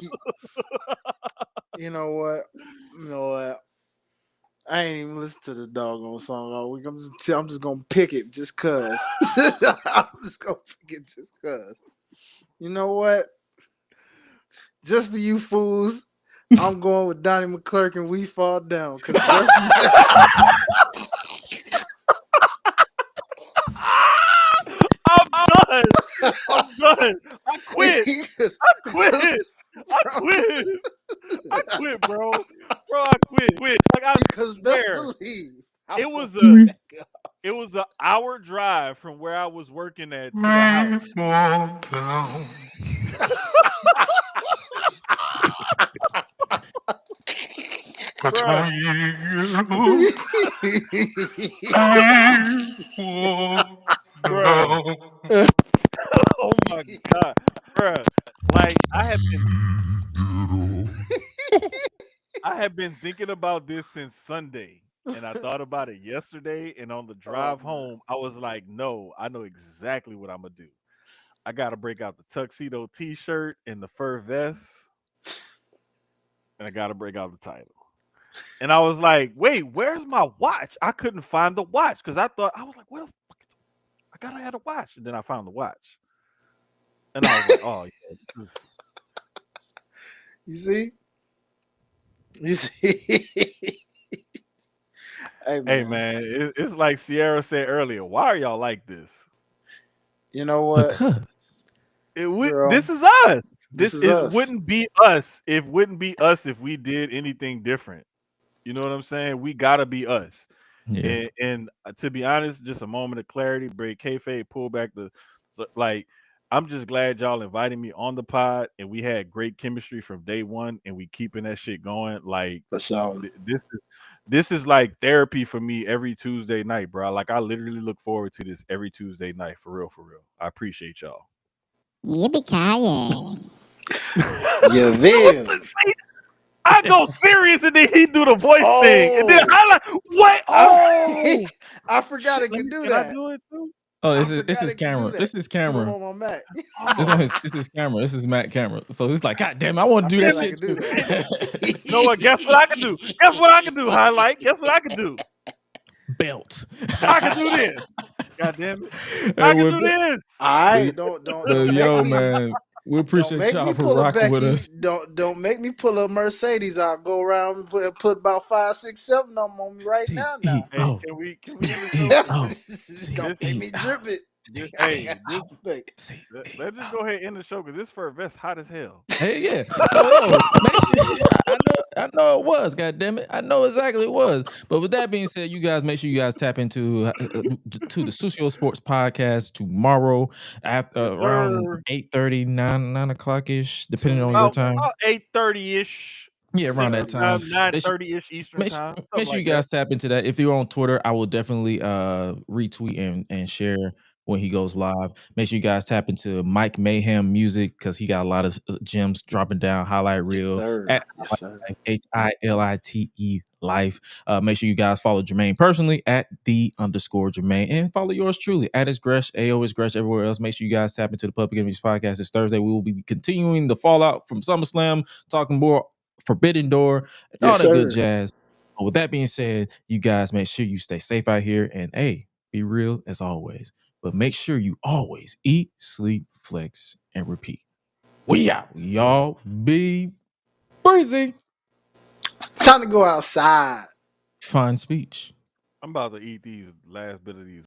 You know what? I ain't even listen to this doggone song all week. I'm just gonna pick it just cause. I'm just gonna pick it just cause. You know what? Just for you fools, I'm going with Donnie McClurkin and We Fall Down. I'm done. I quit, bro. I quit. Like I swear, it was an hour drive from where I was working at to the house. Oh my god, bro! Like I have been thinking about this since Sunday, and I thought about it yesterday. And on the drive home, I was like, "No, I know exactly what I'm gonna do. I gotta break out the tuxedo T-shirt and the fur vest, and I gotta break out the title." And I was like, "Wait, where's my watch? I couldn't find the watch because I was like, where the fuck? I gotta have a watch." And then I found the watch, and I was like, "Oh yeah." You see? Hey man, it's like Sierra said earlier. Why are y'all like this? You know what? Because this is us. This wouldn't be us. It wouldn't be us if we did anything different. You know what I'm saying? We gotta be us. Yeah. And to be honest, just a moment of clarity, break kayfabe, pull back I'm just glad y'all invited me on the pod, and we had great chemistry from day one, and we keeping that shit going. Like this is like therapy for me every Tuesday night, bro. Like I literally look forward to this every Tuesday night, for real. I appreciate y'all. Yippee-ki-yay. You will. I go serious, and then he do the voice thing, and then I like, what? Oh, I forgot it could do that. I do it too? Oh, this is camera. This is camera. On my Mac. This is camera. This is Matt camera. So it's like, God damn, I want to do that shit too. You know what? Guess what I can do? Hi-Lite. Guess what I can do? Belt. I can do this. God damn it. I can do this. All right, don't yo, man. We appreciate y'all for rocking with us. Don't make me pull a Mercedes out, go around and put about 5, 6, 7 of them on me right now. Hey, can we don't make me drip it. Let's just go ahead and end the show because this fur vest hot as hell. Hey, yeah. So make sure I know it was, God damn it. I know exactly it was. But with that being said, you guys make sure you guys tap into to the Sucio Sports Podcast tomorrow after around 8:30, 9 o'clock ish, depending on your time. 8:30-ish. Yeah, around that time. 9:30-ish Eastern time. Make sure you guys tap into that. If you're on Twitter, I will definitely retweet and share when he goes live. Make sure you guys tap into Mike Mayhem Music because he got a lot of gems dropping down. Hi-Lite Real at Yes, sir. HILITE Life. Make sure you guys follow Jermaine personally at @the_Jermaine and follow yours truly at his Gresh, AO is Gresh everywhere else. Make sure you guys tap into the Public Enemies podcast this Thursday. We will be continuing the fallout from SummerSlam, talking more Forbidden Door and all Yes, that good sir. jazz. But with that being said, you guys make sure you stay safe out here and be real as always. But make sure you always eat, sleep, flex, and repeat. We out. Y'all be breezy. Time to go outside. Fine speech. I'm about to eat these last bit of these